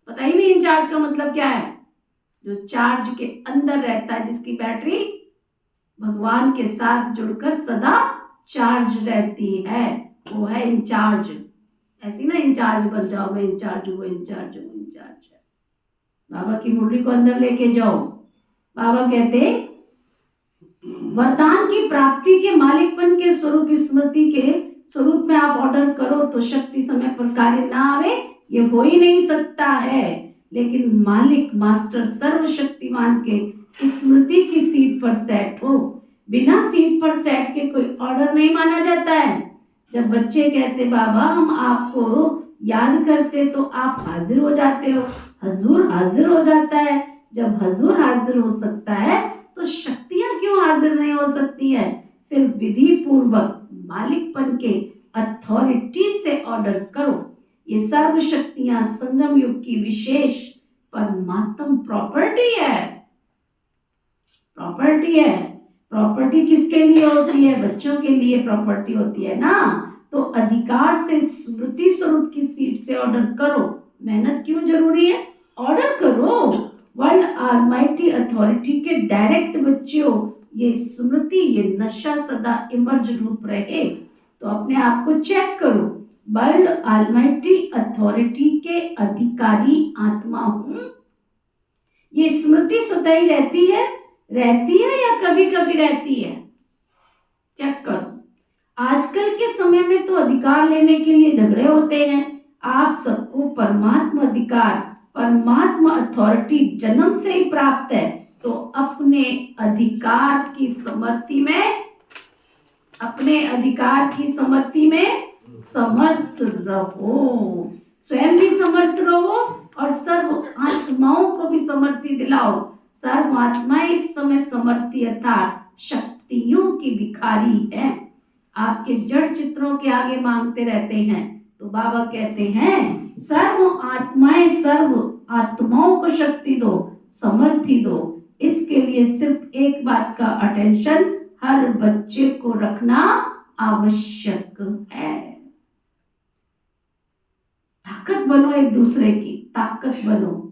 पता ही नहीं इंचार्ज का मतलब क्या है। जो चार्ज के अंदर रहता है, जिसकी बैटरी भगवान के साथ जुड़कर सदा चार्ज रहती है, वो है इंचार्ज। ऐसी ना इंचार्ज बन जाओ, मैं इंचार्ज हूँ, इंचार्ज हूँ, इंचार्ज है। बाबा की मुरली को अंदर लेके जाओ। बाबा कहते वरदान की प्राप्ति के मालिकपन के स्वरूप स्मृति के स्वरूप में आप ऑर्डर करो तो शक्ति समय पर कार्य ना आवे, ये हो ही नहीं सकता है। लेकिन मालिक मास्टर सर्वशक्तिमान के स्मृति की सीट पर सेट हो, बिना सीट पर सेट के कोई ऑर्डर नहीं माना जाता है। जब बच्चे कहते बाबा हम आपको याद करते तो आप हाजिर हो जाते हो, हजूर हाजिर हो जाता है। जब हजूर हाजिर हो सकता है तो शक्तियां क्यों हाजिर नहीं हो सकती है? सिर्फ विधि पूर्वक मालिकपन के अथॉरिटी से ऑर्डर करो। ये सर्व शक्तियां संगम युग की विशेष परमात्म प्रॉपर्टी है। प्रॉपर्टी किसके लिए होती है? बच्चों के लिए प्रॉपर्टी होती है ना। तो अधिकार से स्मृति स्वरूप की सीट से ऑर्डर करो। मेहनत क्यों जरूरी है? ऑर्डर करो। वर्ल्ड ऑलमाइटी अथॉरिटी के डायरेक्ट बच्चों, ये स्मृति, ये नशा सदा इमर्ज रूप रहे तो अपने आप को चेक करो। वर्ल्ड ऑलमाइटी अथॉरिटी के अधिकारी आत्मा हूं। ये स्मृति स्वतः ही रहती है या कभी कभी रहती है? चेक करो। आजकल के समय में तो अधिकार लेने के लिए झगड़े होते हैं। आप सबको परमात्मा अधिकार, परमात्मा अथॉरिटी जन्म से ही प्राप्त है, तो अपने अधिकार की समर्थी में समर्थ रहो। स्वयं भी समर्थ रहो और सर्व आत्माओं को भी समर्थी दिलाओ। सर्व आत्माएं इस समय समर्थी अर्थात शक्तियों की भिखारी है। आपके जड़ चित्रों के आगे मांगते रहते हैं तो बाबा कहते हैं सर्व आत्माओं को शक्ति दो, समर्थी दो। इसके लिए सिर्फ एक बात का अटेंशन हर बच्चे को रखना आवश्यक है। ताकत बनो, एक दूसरे की ताकत बनो।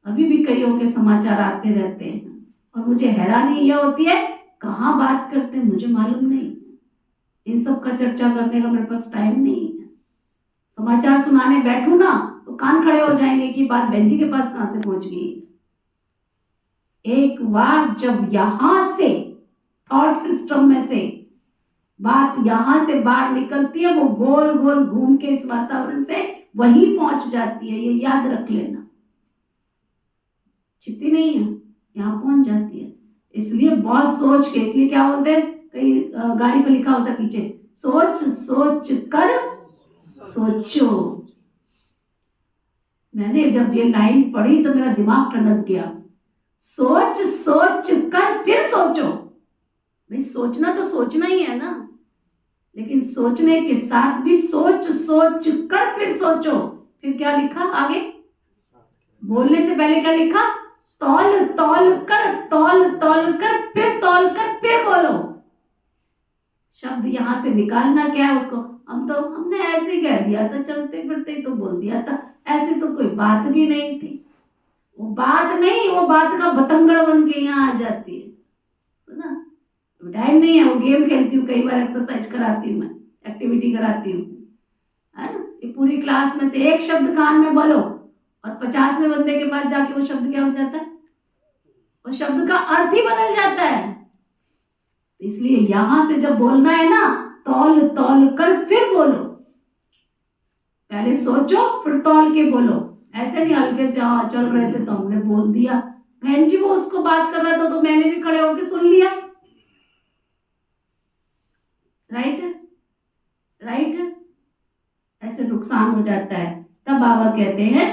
अभी भी कईयों के समाचार आते रहते हैं और मुझे हैरानी यह होती है कहाँ बात करते हैं मुझे मालूम नहीं। इन सब का चर्चा करने का मेरे पास टाइम नहीं है। समाचार सुनाने बैठू ना तो कान खड़े हो जाएंगे कि बात बहन जी के पास कहाँ से पहुंच गई। एक बार जब यहां से थॉट सिस्टम में से बात यहां से बाहर निकलती है, वो गोल गोल घूम के इस वातावरण से वहीं पहुंच जाती है। ये याद रख लेना, छिपती नहीं है, यहाँ पहुंच जाती है। इसलिए बहुत सोच के, इसलिए क्या बोलते हैं, कई गाड़ी पे लिखा होता है पीछे, सोच कर सोचो। मैंने जब ये लाइन पढ़ी तो मेरा दिमाग टनक गया। सोच कर फिर सोचो। भाई सोचना तो सोचना ही है ना, लेकिन सोचने के साथ भी सोच कर फिर सोचो। फिर क्या लिखा आगे, बोलने से पहले क्या लिखा, तौल कर फिर बोलो। शब्द यहां से निकालना क्या है उसको, हमने ऐसे ही कह दिया था, चलते फिरते ही तो बोल दिया था, ऐसी तो कोई बात भी नहीं थी। वो बात नहीं, वो बात का बतंगड़ बन के यहाँ आ जाती है ना। टाइम नहीं है, वो गेम खेलती हूँ, कई बार एक्सरसाइज कराती हूँ, मैं एक्टिविटी कराती हूँ, है ना। ये पूरी क्लास में से एक शब्द कान में बोलो और 50वें बंदे के पास जाके वो शब्द क्या हो जाता है, वो शब्द का अर्थ ही बदल जाता है। इसलिए यहां से जब बोलना है ना, तौल कर फिर बोलो। पहले सोचो फिर तौल के बोलो। ऐसे नहीं हल्के से हाँ चल रहे थे तो हमने बोल दिया। बहन जी वो उसको बात कर रहा था तो मैंने भी खड़े होके सुन लिया। राइट, ऐसे नुकसान हो जाता है। तब बाबा कहते हैं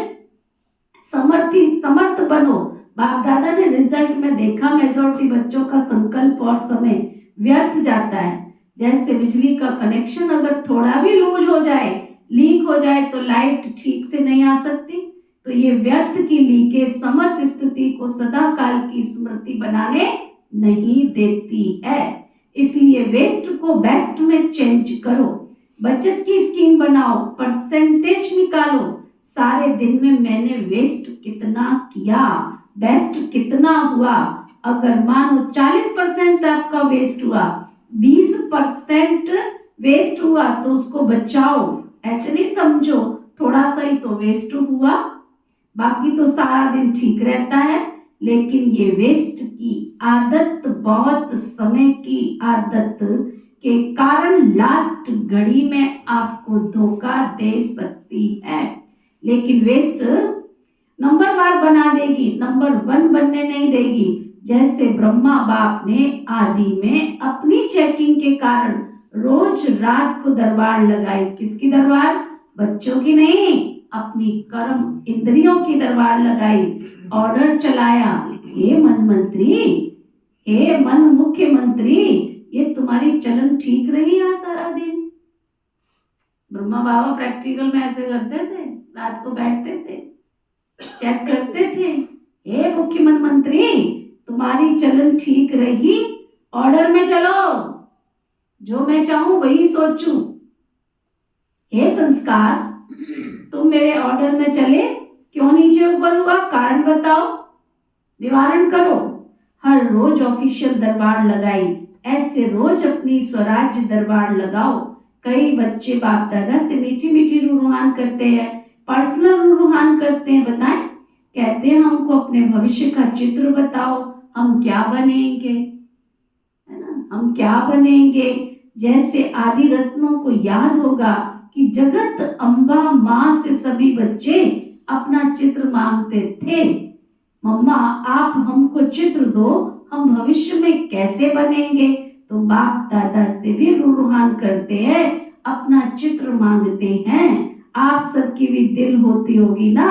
समर्थ बनो। बाप दादा ने रिजल्ट में देखा मेजॉरिटी बच्चों का संकल्प और समय व्यर्थ जाता है। जैसे बिजली का कनेक्शन अगर थोड़ा भी लूज हो जाए, लीक हो जाए तो लाइट ठीक से नहीं आ सकती, तो ये व्यर्थ की लीकेज समर्थ स्थिति को सदा काल की स्मृति बनाने नहीं देती है। इसलिए वेस्ट को बेस्ट में चेंज करो, बचत की स्कीम बनाओ, परसेंटेज निकालो, सारे दिन में मैंने वेस्ट कितना किया, बेस्ट कितना हुआ। अगर मानो 40% आपका वेस्ट हुआ, 20% वेस्ट हुआ तो उसको बचाओ। ऐसे नहीं समझो थोड़ा सा ही तो वेस्ट हुआ, बाकी तो सारा दिन ठीक रहता है। लेकिन ये वेस्ट की आदत, बहुत समय की आदत के कारण लास्ट घड़ी में आपको धोखा दे सकती है। लेकिन वेस्ट नंबरवार बना देगी, नंबर 1 बनने नहीं देगी। जैसे ब्रह्मा बाप ने आदि में अपनी चेकिंग के कारण रोज रात को दरबार लगाई। किसकी दरबार? बच्चों की नहीं, अपनी कर्म इंद्रियों की दरबार लगाई। ऑर्डर चलाया, हे मन मंत्री, हे मन मुख्यमंत्री, ये तुम्हारी चलन ठीक रही है सारा दिन। ब्रह्मा बाबा प्रैक्टिकल में ऐसे करते थे, रात को बैठते थे, चेक करते थे, हे मुख्यमंत्री तुम्हारी चलन ठीक रही, ऑर्डर में चलो, जो मैं चाहूं वही सोचूं। हे संस्कार तुम मेरे ऑर्डर में चले क्यों नीचे ऊपर हुआ, कारण बताओ, निवारण करो। हर रोज ऑफिशियल दरबार लगाई, ऐसे रोज अपनी स्वराज्य दरबार लगाओ। कई बच्चे बाप दादा से मीठी मीठी रूहान करते हैं, पर्सनल रूहान करते हैं। बताएं, कहते हैं हमको अपने भविष्य का चित्र बताओ, हम क्या बनेंगे, है ना, हम क्या बनेंगे। जैसे आदि रत्नों को याद होगा कि जगत अम्बा माँ से सभी बच्चे अपना चित्र मांगते थे, मम्मा आप हमको चित्र दो, हम भविष्य में कैसे बनेंगे। तो बाप दादा से भी रूहान करते हैं, अपना चित्र मांगते हैं। आप सबकी भी दिल होती होगी ना,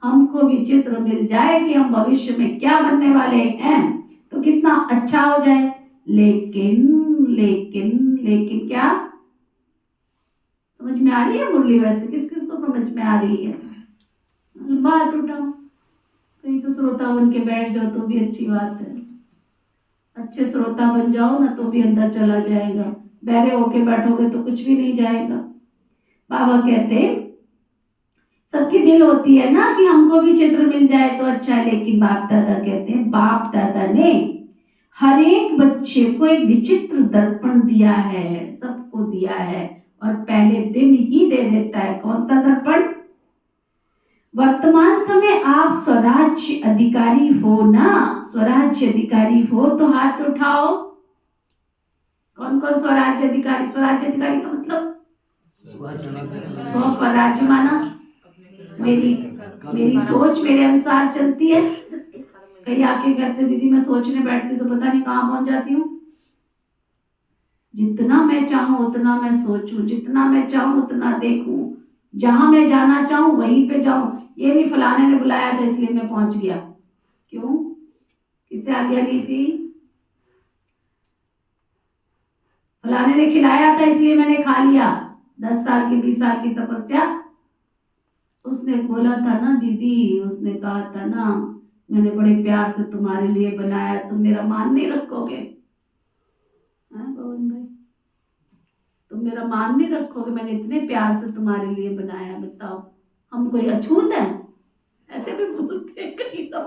हमको भी चित्र मिल जाए कि हम भविष्य में क्या बनने वाले हैं, तो कितना अच्छा हो जाए। लेकिन लेकिन लेकिन क्या समझ में आ रही है मुरली? वैसे किस किस को समझ में आ रही है? बात उठाओ, कहीं तो श्रोता बन के बैठ जाओ तो भी अच्छी बात है। अच्छे श्रोता बन जाओ ना तो भी अंदर चला जाएगा, बहरे होके बैठोगे तो कुछ भी नहीं जाएगा। बाबा कहते सबकी दिल होती है ना कि हमको भी चित्र मिल जाए तो अच्छा है, लेकिन बाप दादा कहते हैं बाप दादा ने हर एक बच्चे को एक विचित्र दर्पण दिया है, सबको दिया है, और पहले दिन ही दे देता है। कौन सा दर्पण? वर्तमान समय आप स्वराज्य अधिकारी हो ना, स्वराज्य अधिकारी हो तो हाथ उठाओ। कौन कौन स्वराज्य अधिकारी? स्वराज्य अधिकारी का मतलब स्वराज्य माना मेरी सोच मेरे अनुसार चलती है। कहीं आके कहते दीदी मैं सोचने बैठती तो पता नहीं कहाँ पहुंच जाती हूँ। जितना मैं चाहूँ उतना मैं सोचूं, जितना मैं चाहूँ उतना देखूं, जहां मैं जाना चाहूँ वहीं पे जाऊं। ये नहीं फलाने ने बुलाया था इसलिए मैं पहुंच गया। क्यों? किससे आज्ञा ली थी? फलाने ने खिलाया था इसलिए मैंने खा लिया। 10 साल की 20 साल की तपस्या, उसने बोला था ना दीदी, उसने कहा था ना मैंने बड़े प्यार से तुम्हारे लिए बनाया, तुम मेरा मान नहीं रखोगे? पवन भाई तुम मेरा मान नहीं रखोगे? मैंने इतने प्यार से तुम्हारे लिए बनाया, बताओ हम कोई अछूत है? ऐसे भी बोलते हैं कई लोग,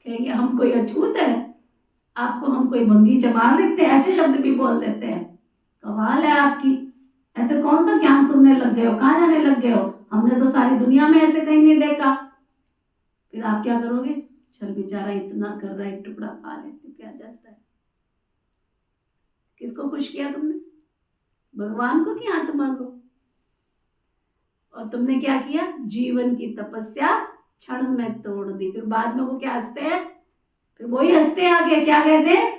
कहेंगे हम कोई अछूत है, आपको हम कोई भंगी चमार लिखते हैं, ऐसे शब्द भी बोल देते हैं। कमाल है आपकी, ऐसे कौन सा ज्ञान सुनने लग गए हो, कहाँ जाने लग गए हो? हमने तो सारी दुनिया में ऐसे कहीं नहीं देखा। फिर आप क्या करोगे? चल बेचारा इतना कर रहा है, एक टुकड़ा खा ले तो क्या जाता है। किसको खुश किया तुमने? भगवान को कि आत्मा को? और तुमने क्या किया? जीवन की तपस्या क्षण में तोड़ दी। फिर बाद में वो क्या हंसते हैं? फिर वही हंसते आगे क्या कहते हैं?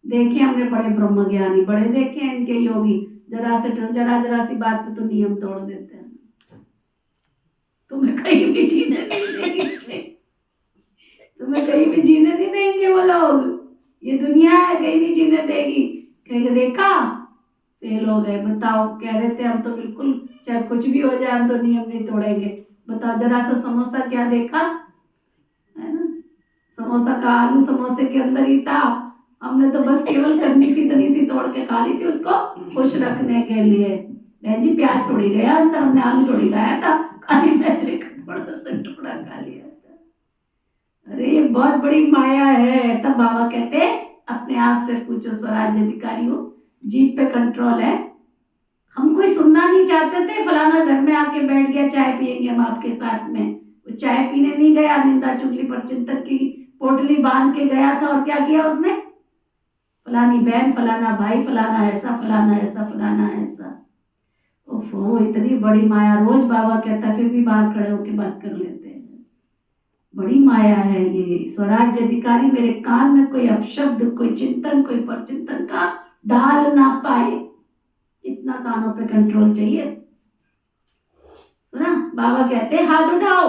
देखे हमने बड़े ब्रह्म ज्ञानी, बड़े देखे हैं इनके योगी, जरा सी बात पे तो नियम तोड़ देते हैं। तुम्हें कहीं भी जीने नहीं देंगे, तुम्हें कहीं भी जीने नहीं देंगे वो लोग। ये दुनिया है, कहीं भी जीने देगी। फेंक देखा, फेल हो गए। बताओ, कह रहे थे हम तो बिल्कुल चाहे कुछ भी हो जाए हम तो नियम नहीं तोड़ेंगे। बताओ, जरा सा समोसा क्या देखा, है ना, समोसा का आलू समोसे के अंदर ही था, हमने तो बस केवल कन्नी सी तोड़ के खा ली थी उसको खुश रखने के लिए। बहन जी, प्याज तोड़ी गया अंदर, हमने आलू तोड़ी खाया था, खाली मैंने थोड़ा सा टुकड़ा खा लिया था। अरे ये बहुत बड़ी माया है। तब बाबा कहते अपने आप से पूछो, स्वराज्य अधिकारी हो, जीभ पे कंट्रोल है। हम कोई सुनना नहीं चाहते थे, फलाना घर में आके बैठ गया, चाय पियेंगे हम आपके साथ में, वो चाय पीने नहीं गया, निंदा चुगली पर चिंतन की पोटली बांध के गया था। और क्या किया उसने, फलानी बहन, फलाना भाई, फलाना ऐसा, फलाना ऐसा, फलाना ऐसा। ओफो, इतनी बड़ी माया। रोज बाबा कहता है, फिर भी बाहर खड़े होके बात कर लेते हैं। बड़ी माया है ये। स्वराज्य अधिकारी मेरे कान में कोई अपशब्द, कोई चिंतन, कोई परचिंतन का डाल ना पाए, इतना कानों पे कंट्रोल चाहिए ना। बाबा कहते हैं हाथ उठाओ,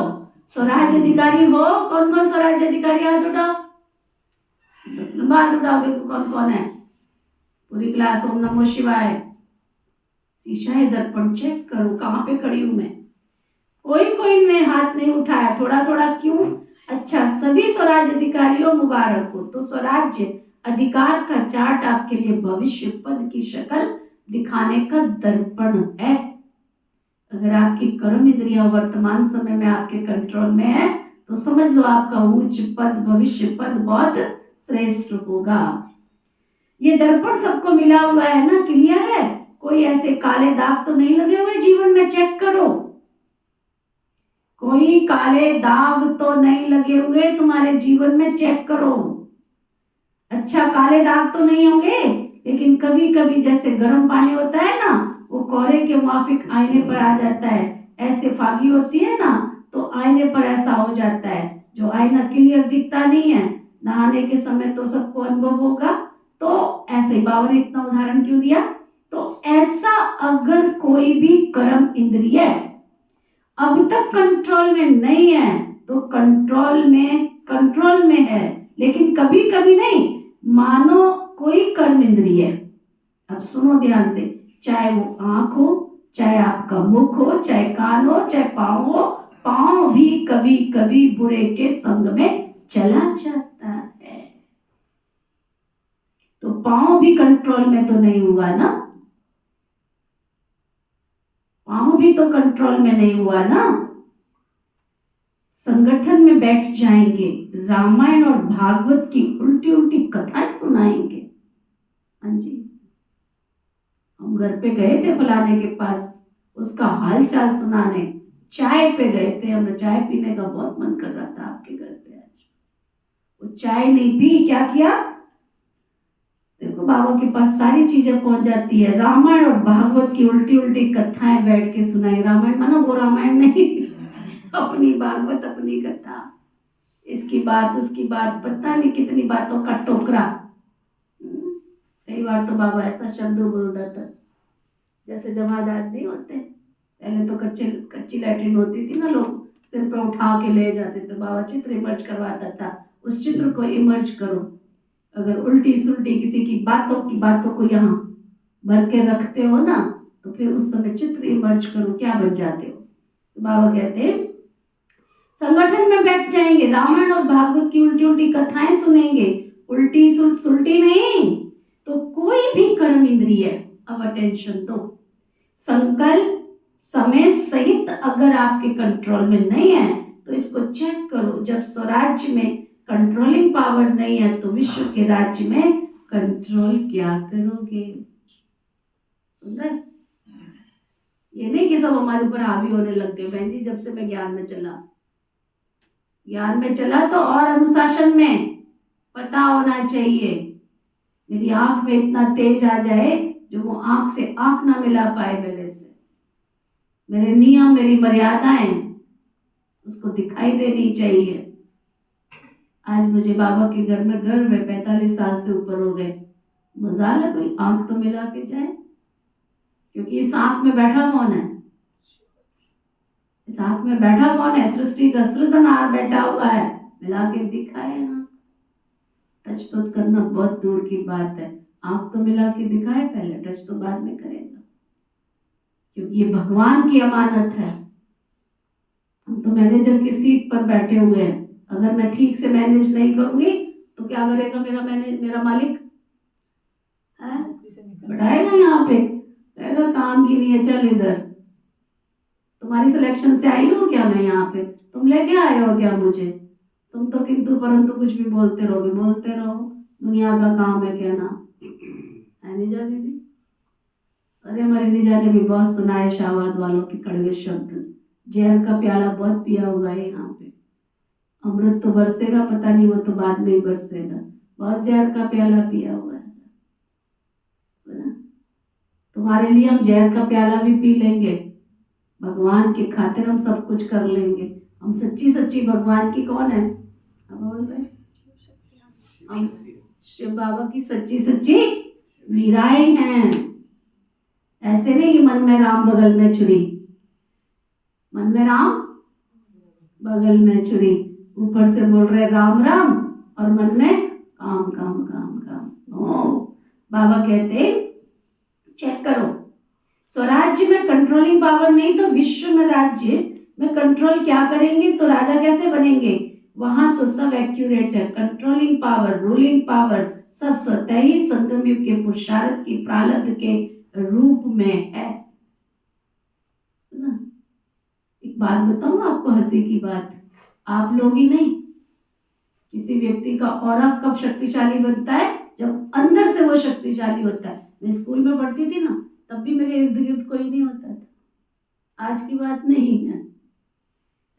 स्वराज्य अधिकारी हो। कौन कौन स्वराज्य अधिकारी, हाथ उठाओ, हाथ उठाओ। देखो कौन कौन है, पूरी क्लास। ओम नमो शिवाय। शीशा है, दर्पण चेक करो कहाँ पे खड़ी हूं मैं। कोई ने हाथ नहीं उठाया, थोड़ा थोड़ा क्यों। अच्छा, सभी स्वराज्य अधिकारियों मुबारक हो। तो स्वराज्य अधिकार का चार्ट आपके लिए भविष्य पद की शक्ल दिखाने का दर्पण है। अगर आपकी कर्म इंद्रियां वर्तमान समय में आपके कंट्रोल में है तो समझ लो आपका उच्च पद, भविष्य पद बहुत श्रेष्ठ होगा। ये दर्पण सबको मिला हुआ है ना, क्लियर है। कोई ऐसे काले दाग तो नहीं लगे हुए जीवन में, चेक करो। कोई काले दाग तो नहीं लगे हुए तुम्हारे जीवन में, चेक करो। अच्छा, काले दाग तो नहीं होंगे, लेकिन कभी कभी जैसे गर्म पानी होता है ना, वो कोहरे के मुआफिक आईने पर आ जाता है। ऐसे फागी होती है ना, तो आईने पर ऐसा हो जाता है, जो आईना क्लियर दिखता नहीं है। नहाने के समय तो सबको अनुभव होगा। तो ऐसे ही बाबा ने इतना उदाहरण क्यों दिया। तो ऐसा अगर कोई भी कर्म इंद्रिय अब तक कंट्रोल में नहीं है तो कंट्रोल में है, लेकिन कभी कभी नहीं। मानो कोई कर्म इंद्रिय, अब सुनो ध्यान से, चाहे वो आंख हो, चाहे आपका मुख हो, चाहे कान हो, चाहे पाँव हो, पाँव भी कभी कभी बुरे के संग में चला जाता है। तो पाँव भी कंट्रोल में तो नहीं हुआ ना, पाँव भी तो कंट्रोल में नहीं हुआ ना। संगठन में बैठ जाएंगे, रामायण और भागवत की उल्टी उल्टी कथाएं सुनाएंगे। हाँ जी, हम घर पे गए थे फलाने के पास, उसका हाल चाल सुनाने। चाय पे गए थे, हमें चाय पीने का बहुत मन कर रहा था आपके घर पे आज। वो चाय नहीं पी, क्या किया, देखो बाबा के पास सारी चीजें पहुंच जाती है। रामायण और भागवत की उल्टी उल्टी कथाएं बैठ के सुनाई। रामायण मानो वो रामायण नहीं, अपनी भागवत, अपनी कथा, इसकी बात उसकी बात, पता नहीं कितनी बातों का टोकरा। कई बार तो बाबा ऐसा शब्द बोल देता जैसे जमादार नहीं होते, पहले तो कच्ची लैट्रिन होती थी ना, लोग सिर पर उठा के ले जाते थे। बाबा चित्र इमर्ज करवाता था, उस चित्र को इमर्ज करो। अगर उल्टी सुल्टी किसी की बातों को यहाँ भर के रखते हो ना, तो फिर उस समय चित्र इमर्ज करो, क्या बन जाते हो। तो बाबा कहते हैं संगठन में बैठ जाएंगे, रामायण और भागवत की उल्टी उल्टी कथाएं सुनेंगे। उल्टी सुल्टी नहीं, तो कोई भी कर्म इंद्रिय, अब अटेंशन दो, संकल्प समय सहित अगर आपके कंट्रोल में नहीं है तो इसको चेक करो। जब स्वराज्य में कंट्रोलिंग पावर नहीं है तो विश्व के राज्य में कंट्रोल क्या करोगे। सुंदर, ये नहीं कि सब हमारे ऊपर हावी होने लग गए। बहन जी, जब से मैं ज्ञान में चला तो और अनुशासन में पता होना चाहिए। मेरी आंख में इतना तेज आ जाए जो वो आंख से आंख ना मिला पाए मेरे से। मेरे नियम, मेरी मर्यादाएं उसको दिखाई देनी चाहिए। आज मुझे बाबा के घर में गर्व है, 45 साल से ऊपर हो गए। मजाल है कोई आंख तो मिला के जाए, क्योंकि इस आंख में बैठा कौन है, इस आंख में बैठा कौन है, सृष्टि का सृजनहार बैठा हुआ है। मिला के दिखाए ना, टच तो करना बहुत दूर की बात है। आंख तो मिला के दिखाए पहले, टच तो बाद में करेगा, क्योंकि ये भगवान की अमानत है। हम तो मैनेजर की सीट पर बैठे हुए हैं, अगर मैं ठीक से मैनेज नहीं करूंगी तो क्या करेगा मेरा मालिक है? बढ़ाएगा यहाँ पे, कहेगा काम की नहीं है, चल इधर। तुम्हारी सिलेक्शन से आई हूँ क्या मैं यहाँ पे? तुम लेके आए हो क्या मुझे? तुम तो किंतु परंतु कुछ भी बोलते रहोगे, बोलते रहो, दुनिया का काम है कहना, है निजा दीदी? अरे हमारी निजा ने भी बहुत सुना है शाहबाद वालों के कड़वे शब्द, जहर का प्याला बहुत पिया हुआ है यहाँ पे, अमृत तो बरसेगा, पता नहीं वो तो बाद में ही बरसेगा, बहुत जहर का प्याला पिया हुआ है ना? तुम्हारे लिए हम जहर का प्याला भी पी लेंगे, भगवान के खातिर हम सब कुछ कर लेंगे। हम सच्ची सच्ची भगवान की कौन है? अब बोल रहे हम शिव बाबा की सच्ची सच्ची मीराएं हैं। ऐसे नहीं कि मन में राम बगल में छुरी, मन में राम बगल में छुरी, ऊपर से बोल रहे राम राम और मन में काम काम काम काम। ओ बाबा कहते चेक करो, स्वराज्य में कंट्रोलिंग पावर नहीं तो विश्व में राज्य में कंट्रोल क्या करेंगे तो राजा कैसे बनेंगे? वहां तो सब एक्यूरेट है, कंट्रोलिंग पावर, रूलिंग पावर सब स्वतः ही संगम युग के पुरुषार्थ की प्रारब्ध के रूप में है ना? एक बात बताऊं आपको, हंसी की बात, आप लोग ही नहीं, किसी व्यक्ति का ऑरा कब शक्तिशाली बनता है? जब अंदर से वो शक्तिशाली होता है। मैं स्कूल में पढ़ती थी ना, तब भी मेरे इर्द गिर्द कोई नहीं होता था, आज की बात नहीं है।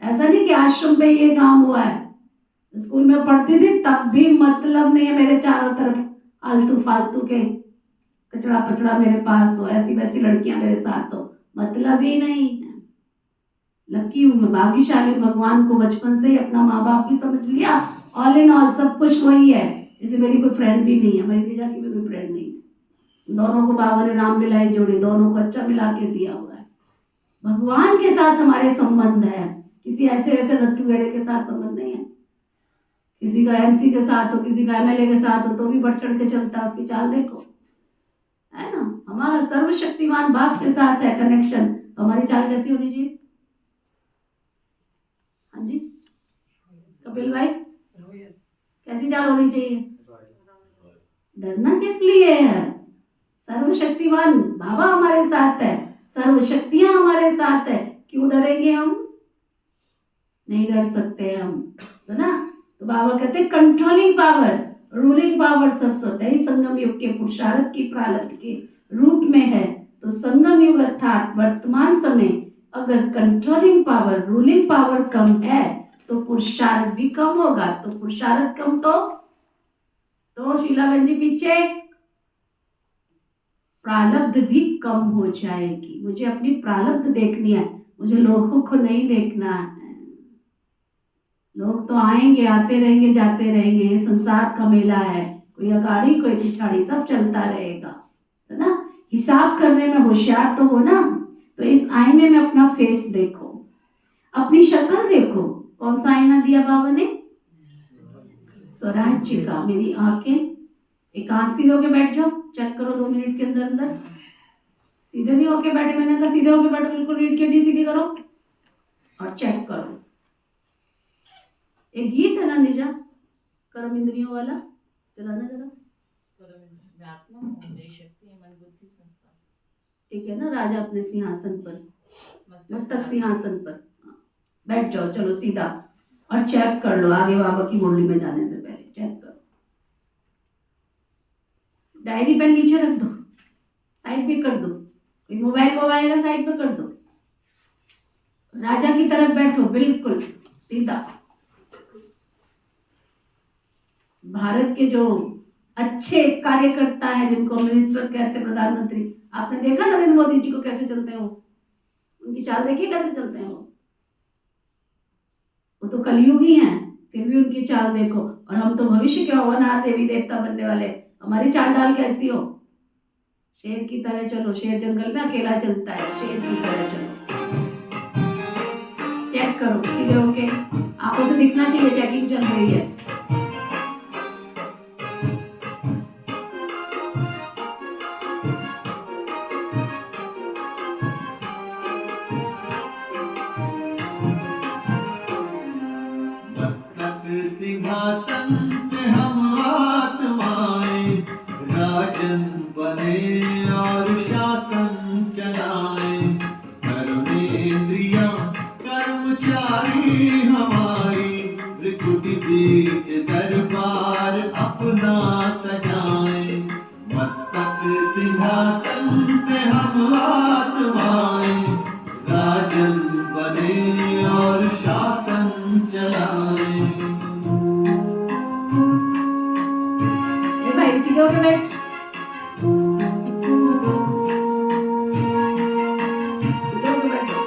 ऐसा नहीं कि आश्रम पे ये काम हुआ है, स्कूल में पढ़ती थी तब भी मतलब नहीं है मेरे चारों तरफ आलतू फालतू के कचड़ा पचड़ा मेरे पास हो, ऐसी वैसी लड़कियां मेरे साथ हो, मतलब ही नहीं है। लकी हूं मैं, भाग्यशाली, भगवान को बचपन से ही अपना माँ बाप भी समझ लिया, ऑल इन ऑल सब कुछ वही है, इसलिए मेरी कोई फ्रेंड भी नहीं है, मेरी निजा की भी कोई फ्रेंड नहीं है। दोनों को बाबा ने राम मिलाई जोड़ी, दोनों को अच्छा मिला के दिया हुआ है। भगवान के साथ हमारे संबंध है, किसी ऐसे ऐसे रत्तू गहरे के साथ संबंध नहीं है। किसी का एमसी के साथ हो, किसी का एमएलए के साथ हो तो भी बढ़ चढ़ के चलता है, उसकी चाल देखो, है ना? हमारा सर्वशक्तिमान बाप के साथ है कनेक्शन, तो हमारी चाल कैसी होनी चाहिए? हाँ जी कपिल भाई, कैसी चाल होनी चाहिए? डरना किस लिए है? सर्वशक्तिमान बाबा हमारे साथ है, सर्वशक्तियां हमारे साथ है, क्यों डरेंगे हम? नहीं डर सकते हम, तो ना? तो बाबा कहते हैं कंट्रोलिंग पावर, रूलिंग पावर सब स्वतः ही संगम युग के पुरुषार्थ की प्रारब्ध के रूप में है। तो संगम युग अर्थात वर्तमान समय अगर कंट्रोलिंग पावर, रूलिंग पावर कम है तो पुरुषार्थ भी कम होगा। तो पुरुषार्थ कम तो शीला बहन जी पीछे, प्रारब्ध भी कम हो जाएगी। मुझे अपनी प्रारब्ध देखनी है, मुझे लोगों को नहीं देखना है। लोग तो आएंगे, आते रहेंगे, जाते रहेंगे, ये संसार का मेला है, कोई अगाड़ी कोई पिछाड़ी, सब चलता रहेगा, है ना? हिसाब करने में होशियार तो हो ना। तो इस आईने में अपना फेस देखो, अपनी शक्ल देखो। कौन सा आईना दिया बाबा ने? स्वराज्य का। मेरी आंखें, एक आंख सीधे होके बैठ जाओ, चेक करो 2 मिनट के अंदर अंदर। सीधे नहीं होके बैठे, मैंने कहा सीधे होके बैठो, बिल्कुल रीढ़ की हड्डी सीधी करो और चेक करो। एक गीत है ना निजा, कर्म इंद्रियों वाला, चलाना जरा। ठीक है ना? राजा अपने सिंहासन पर, मस्तक सिंहासन पर बैठ जाओ, चलो सीधा और चेक कर लो आगे बाबा की मुरली में जाने से पहले। चेक करो, डायरी पेन नीचे रख दो, साइड पे कर दो, कोई मोबाइल है साइड पे कर दो, राजा की तरफ बैठो, बिल्कुल सीधा। भारत के जो अच्छे कार्यकर्ता है, जिनको मिनिस्टर कहते हैं, प्रधानमंत्री, आपने देखा नरेंद्र मोदी जी को कैसे चलते हैं? वो उनकी चाल देखिए कैसे चलते हैं। वो तो कलयुगी हैं, फिर भी उनकी चाल देखो। और हम तो भविष्य के अवतार देवी देवता बनने वाले, हमारी चाल डाल कैसी हो? शेर की तरह चलो, शेर जंगल में अकेला चलता है, शेर की तरह चलो। चेक करो सीधे होके, आंखों से दिखना चाहिए, चेकिंग चल रही है। बने और शासन चलाए। कर्मेंद्रियां कर्मचारी हमारी, त्रिकुटी बीच दरबार अपना सजाए। मस्तक सिंहासन पे हम आत्माएं, राजन बने और शासन चलाए। ए भाई सीधे होके बैठ। सीधे होके बैठो।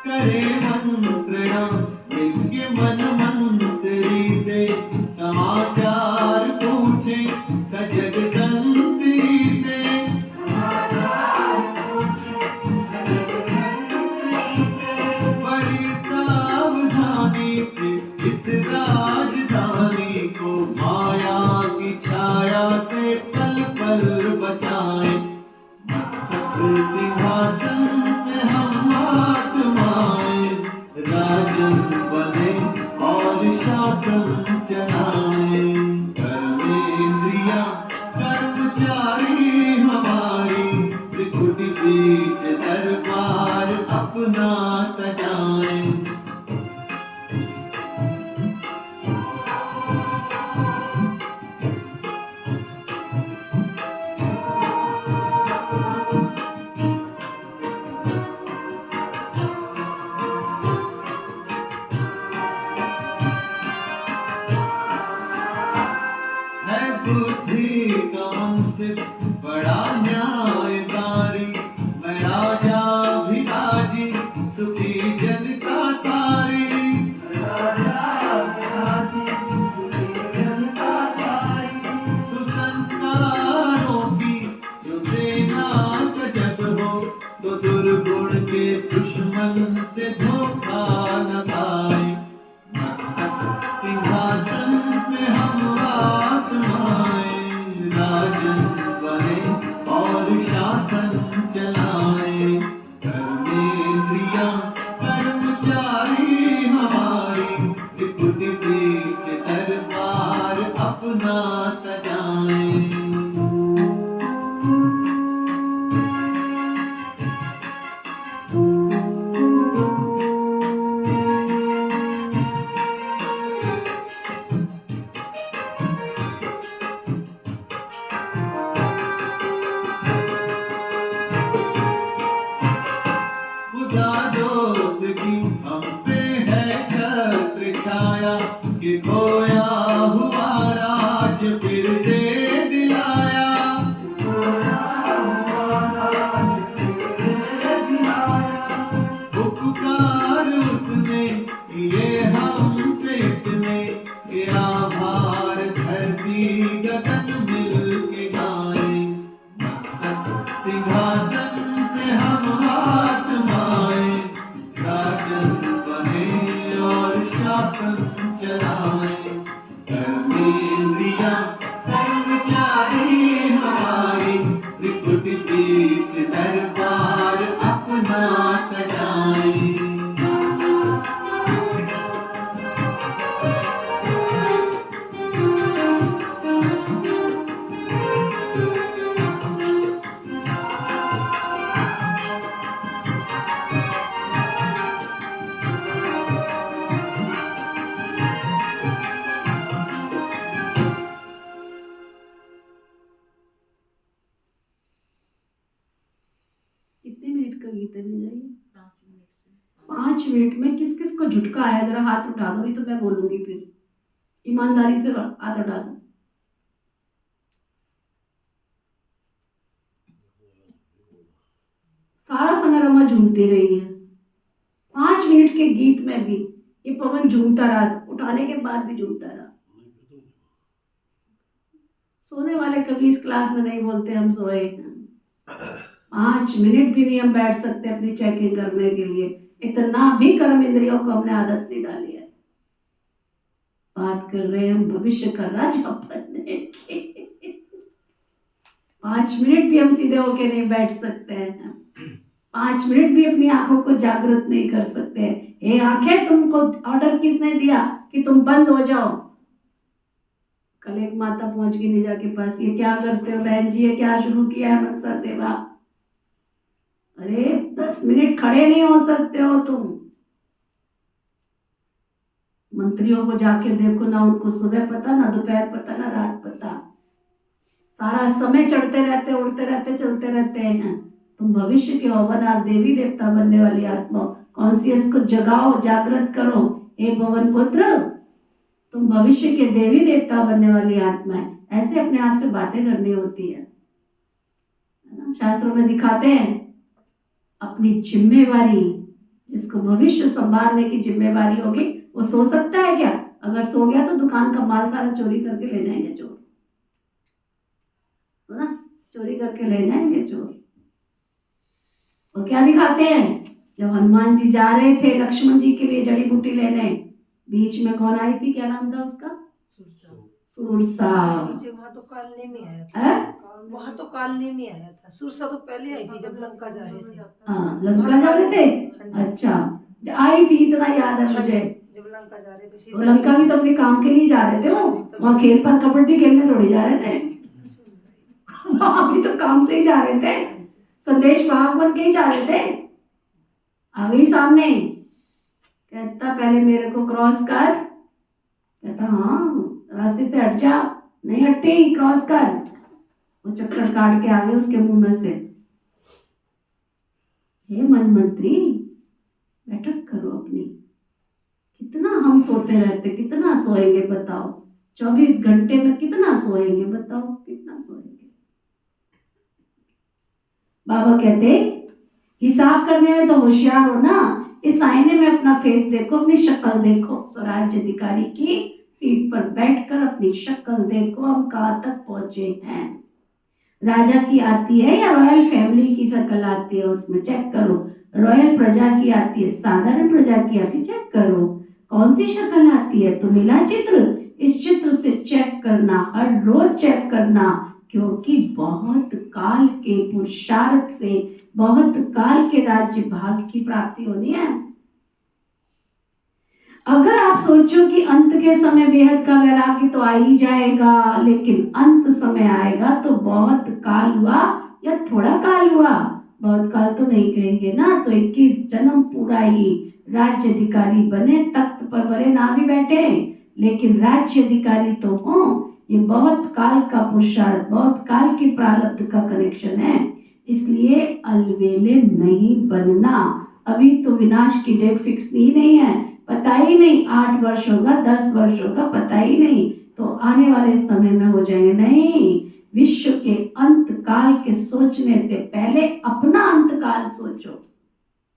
करे मंत्रणा जिनके मन मंत्री से, समाचार पूछे सजग संती से। बड़ी सावधानी से इस राजधानी को माया की छाया से पल पल बचाए। मस्तक सिंहासन पे हम आत्माएं, राजन बने और शासन चलाए। कर्मेंद्रियां कर्मचारी हमारी, त्रिकुटी बीच दरबार अपना सजाए। है बुद्धि का मंसिर बड़ा न्यायकारी, मैं राजा भी राजी सुखी जनता सारी। सुसंस्कारों की जो सेना सजग हो, तो दुर्गुण के दुश्मन से धोखा न खाए। मस्तक सिंहासन पे हम आत्माएं, राजन बने और शासन चलाए। कर्मेंद्रियां कर्मचारी हमारी, त्रिकुटी बीच दरबार अपना सजाए। खुदा दोस्त की हम पे है छत्र छाया, कि खोया हुआ राज फिर से दिलाया। उपकार उसने किए हम पे इतने, कि आभार धरती गगन मिल के गाए। मस्तक सिंहासन पे हम आत्माएं, राजन बने और शासन चलाए। कर्मेंद्रियां कर्मचारी हमारी, त्रिकुटी बीच दरबार अपना सजाए। कितने मिनट का गीत है निजाई? 5 मिनट में किस किस को झुटका आया? जरा हाथ उठा दो, नहीं तो मैं बोलूंगी फिर। ईमानदारी से हाथ उठा दो। सारा समय रमा झूमती रही है। 5 मिनट के गीत में भी ये पवन झूमता रहा, उठाने के बाद भी झूमता रहा। सोने वाले कभी इस क्लास में नहीं बोलते हम सोए हैं। 5 मिनट भी नहीं हम बैठ सकते अपनी चेकिंग करने के लिए। इतना भी कर्म इंद्रियों को हमने आदत नहीं डाली है। बात कर रहे हैं हम भविष्य का राजा बनने की। 5 मिनट भी हम सीधे होके नहीं बैठ सकते हैं। 5 मिनट भी अपनी आंखों को जागृत नहीं कर सकते। ये आंखें, तुमको ऑर्डर किसने दिया कि तुम बंद हो जाओ? कल एक माता पहुंच गई निजा के पास, ये क्या करते हो बहन जी, ये क्या शुरू किया है मनसा सेवा? अरे 10 मिनट खड़े नहीं हो सकते हो तुम। मंत्रियों को जाके देखो ना, उनको सुबह पता ना दोपहर पता ना रात पता, सारा समय चढ़ते रहते, उड़ते रहते, चलते रहते हैं। तुम भविष्य के हो, बना देवी देवता बनने वाली आत्मा, कॉन्शियस को जगाओ, जागृत करो। हे भवन पुत्र, तुम भविष्य के देवी देवता बनने वाली आत्मा है। ऐसे अपने आप से बातें करनी होती है ना? शास्त्रों में दिखाते हैं अपनी जिम्मेवारी, जिसको भविष्य संभालने की जिम्मेवारी होगी वो सो सकता है क्या? अगर सो गया तो दुकान का माल सारा चोरी करके ले जाएंगे चोर, है ना? चोरी करके ले जाएंगे चोर। और क्या दिखाते हैं, जब हनुमान जी जा रहे थे लक्ष्मण जी के लिए जड़ी बूटी लेने, बीच में कौन आई थी, क्या नाम था उसका? सुरसा। वहाँ तो कालने में आया था। वहाँ तो कालने में आया था। सुरसा तो पहले आई थी जब लंका जा रहे थे। हाँ, लंका जा रहे थे। अच्छा, आई थी, इतना याद है मुझे। जब लंका जा रहे थे, तो लंका भी तो अपने काम के लिए जा रहे थे, वो वहाँ खेल पर कबड्डी खेलने थोड़ी जा रहे थे। वहाँ भी तो काम से ही जा रहे थे, संदेश वाहक बन के ही जा रहे थे। आ गई सामने, कहता पहले मेरे को क्रॉस कर। कहता हाँ, रास्ते से हट जा। नहीं हटती, क्रॉस कर। वो चक्कर काट के आ गए उसके मुंह में से। हे मन मंत्री, बैठक करो अपनी। कितना हम सोते रहते, कितना सोएंगे बताओ? 24 घंटे में कितना सोएंगे बताओ, कितना सोएंगे? बाबा कहते हिसाब करने में तो होशियार हो ना। इस आईने में अपना फेस देखो, अपनी शक्ल देखो। स्वराज्य अधिकारी की सीट पर बैठकर अपनी शक्ल देखो, हम कहाँ तक पहुंचे हैं। राजा की आती है या रॉयल फैमिली की शक्ल आती है, उसमें चेक करो। रॉयल प्रजा की आती है, साधारण प्रजा की आती है, चेक करो कौन सी शक्ल आती है। तो मिला चित्र, इस चित्र से चेक करना, हर रोज चेक करना, क्योंकि बहुत काल के पुरुषार्थ से, बहुत काल के राज्य भाग की प्राप्ति होनी है। अगर आप सोचो कि अंत के समय बेहद का वैराग्य तो आ ही जाएगा, लेकिन अंत समय आएगा तो बहुत काल हुआ या थोड़ा काल हुआ, बहुत काल तो नहीं कहेंगे ना, तो 21 जन्म पूरा ही राज्य अधिकारी बने, तख्त पर भले ना भी बैठे लेकिन राज्य अधिकारी तो हो। ये बहुत काल का पुरुषार्थ, बहुत काल के प्रारब्ध का कनेक्शन है, इसलिए अलवेले नहीं बनना। अभी तो विनाश की डेट फिक्स नहीं है, पता ही नहीं 8 वर्ष होगा, 10 वर्ष होगा, पता ही नहीं, तो आने वाले समय में हो जाएंगे। नहीं, विश्व के अंत काल के सोचने से पहले अपना अंत काल सोचो।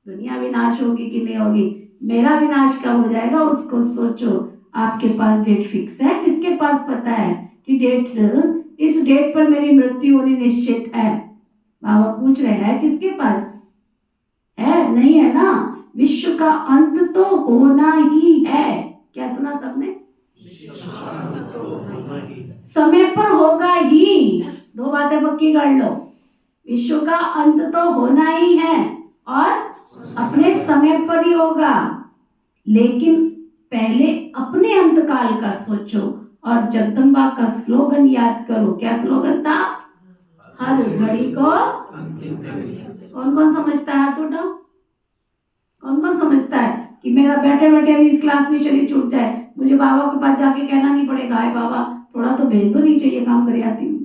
दुनिया विनाश होगी कि नहीं होगी, मेरा विनाश कब हो जाएगा उसको सोचो। आपके पास डेट फिक्स है? किसके पास पता है कि डेट, इस डेट पर मेरी मृत्यु होनी निश्चित है? बाबा पूछ रहे हैं किसके पास है? नहीं है ना। विश्व का अंत तो होना ही है। क्या सुना सबने? समय पर होगा ही। 2 बातें पक्की कर लो, विश्व का अंत तो होना ही है और अपने समय पर ही होगा, लेकिन पहले अपने अंतकाल का सोचो। और जगदम्बा का स्लोगन याद करो। क्या स्लोगन था? हर घड़ी को। कौन कौन समझता है? हाथ उठाओ। कौन कौन समझता है कि मेरा बैठे बैठे अभी इस क्लास में शरीर छूट जाए, मुझे बाबा के पास जाके कहना नहीं पड़ेगा, हाय बाबा थोड़ा तो भेज दो, नीचे ये काम कर आती हूँ।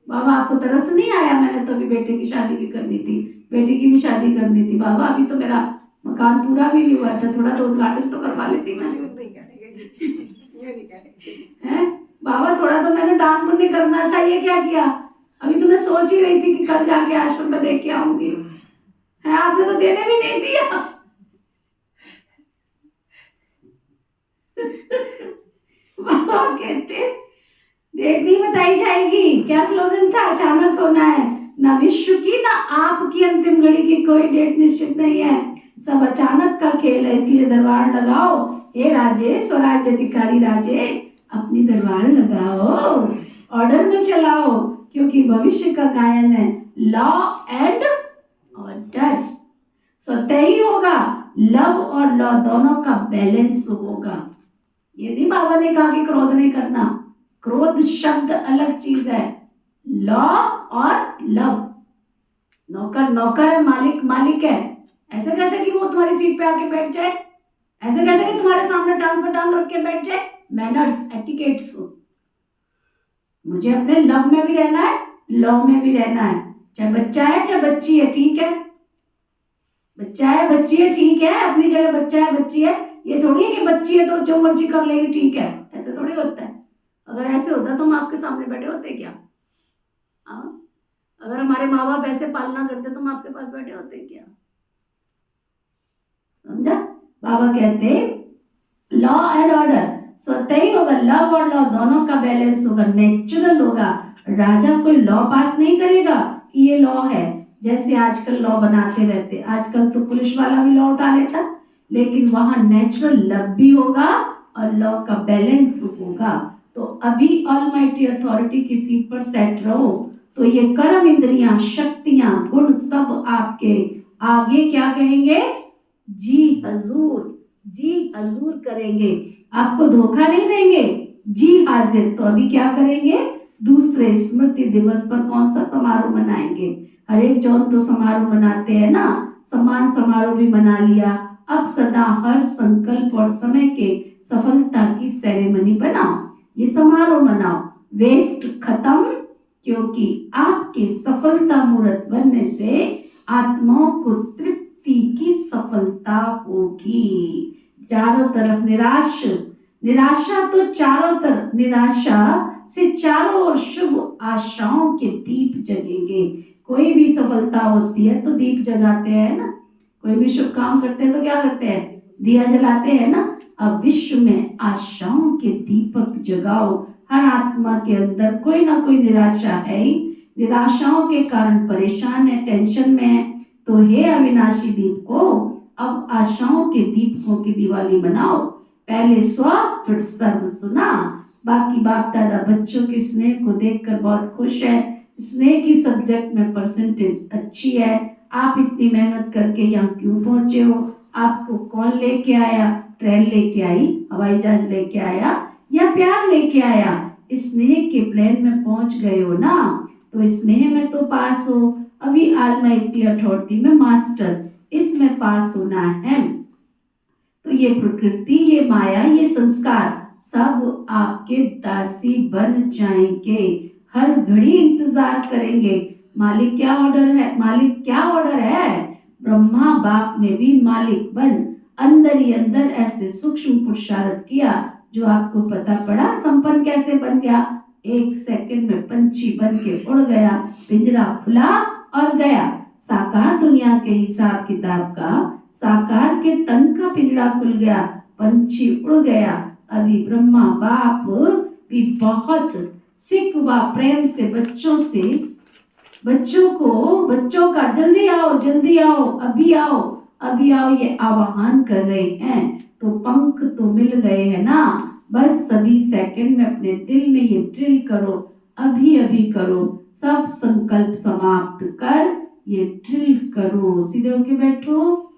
बाबा आपको तरस नहीं आया? मैंने तो अभी बेटे की शादी भी करनी थी, बेटी की भी शादी करनी थी। बाबा अभी तो मेरा मकान पूरा भी नहीं हुआ था, थोड़ा तो उद्घाटन तो करवा लेती मैं। है बाबा, थोड़ा तो मैंने दान पुण्य करना था, ये क्या किया? अभी तो मैं सोच ही रही थी कि कल जाके आश्रम में देख के आऊंगी, है आपने तो देने भी नहीं दिया। बाबा कहते डेट नहीं बताई जाएगी। क्या स्लोगन था? अचानक होना है। ना विश्व की ना आपकी अंतिम घड़ी की कोई डेट निश्चित नहीं है, सब अचानक का खेल है। इसलिए दरबार लगाओ। हे राजे, स्वराज्य अधिकारी राजे, अपनी दरबार लगाओ, ऑर्डर में चलाओ, क्योंकि भविष्य का गायन है। Law and order. स्वतः ही होगा, लव और लॉ दोनों का बैलेंस होगा। ये नहीं बाबा ने कहा कि क्रोध नहीं करना, क्रोध शब्द अलग चीज है, लॉ और लव। नौकर नौकर है, मालिक मालिक है। ऐसे कैसे कि वो तुम्हारी सीट पे आके बैठ जाए, ऐसे कैसे कि तुम्हारे सामने टांग पे टांग रख के बैठ जाए। Manners, etiquettes. मुझे अपने लव में भी रहना है, लॉ में भी रहना है। चाहे बच्चा है चाहे बच्ची है, ठीक है, बच्चा है बच्ची है, ठीक है, अपनी जगह बच्चा है बच्ची है। ये थोड़ी है कि बच्ची है तो जो मर्जी कर लेगी, ठीक है, ऐसे थोड़ी होता है। अगर ऐसे होता तो हम आपके सामने बैठे होते क्या? अगर हमारे माँ बाप ऐसे पालना करते तो हम आपके पास बैठे होते क्या? समझा? बाबा कहते लॉ एंड ऑर्डर स्वतः ही होगा, लव और लॉ दोनों का बैलेंस होगा, नेचुरल होगा। राजा कोई लॉ पास नहीं करेगा कि ये लॉ है, जैसे आजकल लॉ बनाते रहते। आजकल तो पुलिस वाला भी लॉ उठा लेता, लेकिन वहां नेचुरल लव भी होगा और लॉ का बैलेंस होगा। तो अभी ऑलमाइटी अथॉरिटी की सीट पर सेट रहो, तो ये कर्म इंद्रियां, शक्तियां, गुण सब आपके आगे क्या कहेंगे? जी हजूर, जी हजूर करेंगे, आपको धोखा नहीं देंगे, जी हाजिर। तो अभी क्या करेंगे? दूसरे स्मृति दिवस पर कौन सा समारोह मनाएंगे? हर एक जौन तो समारोह मनाते हैं ना, सम्मान समारोह भी मना लिया। अब सदा हर संकल्प और समय के सफलता की सेरेमनी बनाओ, ये समारोह मनाओ। वेस्ट खत्म, क्योंकि आपके सफलता मूर्त बनने से आत्माओं को तृप्ति की सफलता होगी। चारों तरफ निराशा तो चारों तरफ, निराशा से चारों ओर शुभ आशाओं के दीप जगेंगे। कोई भी सफलता होती है तो दीप जगाते हैं ना, कोई भी शुभ काम करते हैं तो क्या करते हैं? दिया जलाते हैं ना। अब विश्व में आशाओं के दीपक जगाओ। हर आत्मा के अंदर कोई ना कोई निराशा है ही, निराशाओं के कारण परेशान है, टेंशन में है। तो हे अविनाशी दीप को अब आशाओं के दीपकों की दिवाली मनाओ। पहले स्व फिर सर्व सुना। बाकी बाप दादा बच्चों के स्नेह को देखकर बहुत खुश है। स्नेह की सब्जेक्ट में परसेंटेज अच्छी है। आप इतनी मेहनत करके यहाँ क्यों पहुंचे हो? आपको कौन लेके आया? ट्रेन लेके आई, हवाई जहाज लेके आया या प्यार लेके आया? स्नेह के प्लेन में पहुंच गए हो ना, तो स्नेह में तो पास हो। अभी ऑलमाइटी अथॉरिटी में मास्टर, इसमें पास होना है। तो ये प्रकृति, ये माया, ये संस्कार सब आपके दासी बन जाएंगे। हर घड़ी इंतजार करेंगे मालिक क्या ऑर्डर है, मालिक क्या ऑर्डर है। ब्रह्मा बाप ने भी मालिक बन अंदर ही अंदर ऐसे सूक्ष्म पुरुषार्थ किया जो आपको पता पड़ा। संपन्न कैसे बन गया? 1 सेकंड में पंछी बन के उड़ गया, पिंजरा खुला और गया। साकार दुनिया के हिसाब किताब का, साकार के तन का पिंजरा खुल गया, पंछी उड़ गया। अभी ब्रह्मा बाप भी बहुत सिख व प्रेम से बच्चों का जल्दी आओ, अभी आओ ये आह्वान कर रहे हैं। तो पंख तो मिल गए हैं ना, बस सभी सेकंड में अपने दिल में ये ड्रिल करो, अभी करो। सब संकल्प समाप्त कर ये ड्रिल करो। सीधे होके बैठो,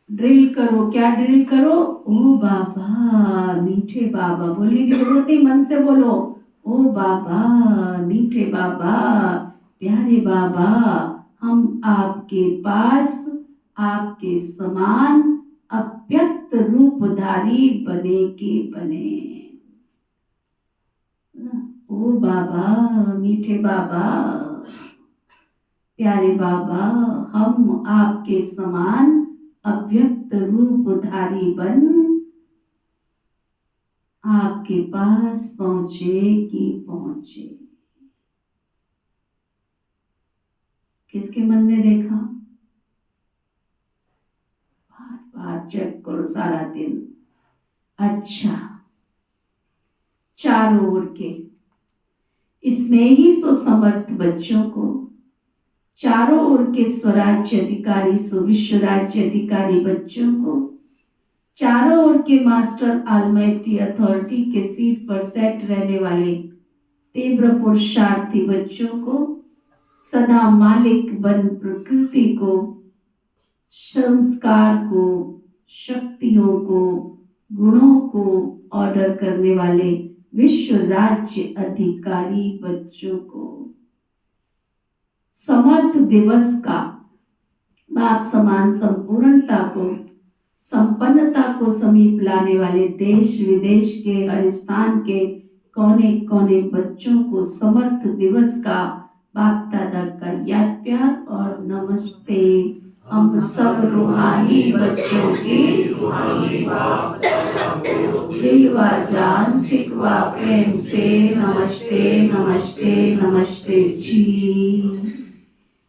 ड्रिल करो। क्या ड्रिल करो? ओ बाबा मीठे बाबा, बोलने की जरूरत नहीं, मन से बोलो। ओ बाबा मीठे बाबा, प्यारे बाबा, हम आपके पास आपके समान अव्यक्त रूपधारी बने के बने। ओ बाबा मीठे बाबा, प्यारे बाबा, हम आपके समान अव्यक्त रूपधारी बन आपके पास पहुंचे। किसके मन ने देखा? बार चेक करो सारा दिन। अच्छा, चारों ओर के स्नेही सो समर्थ बच्चों को, चारों ओर के स्वराज्य अधिकारी सो विश्व राज्य अधिकारी बच्चों को, चारों ओर के मास्टर ऑलमाइटी अथॉरिटी के सीट पर सेट रहने वाले तीव्र पुरुषार्थी बच्चों को, सदा मालिक बन प्रकृति को, संस्कार को, शक्तियों को, गुणों को ऑर्डर करने वाले विश्व राज्य अधिकारी बच्चों को समर्थ दिवस का बाप समान संपूर्णता को, संपन्नता को समीप लाने वाले देश विदेश के हर स्थान के कोने कोने बच्चों को समर्थ दिवस का बाप दादा का याद प्यार और नमस्ते। हम सब रूहानी बच्चों की दिलवा जान सिकवा प्रेम से नमस्ते नमस्ते नमस्ते जी।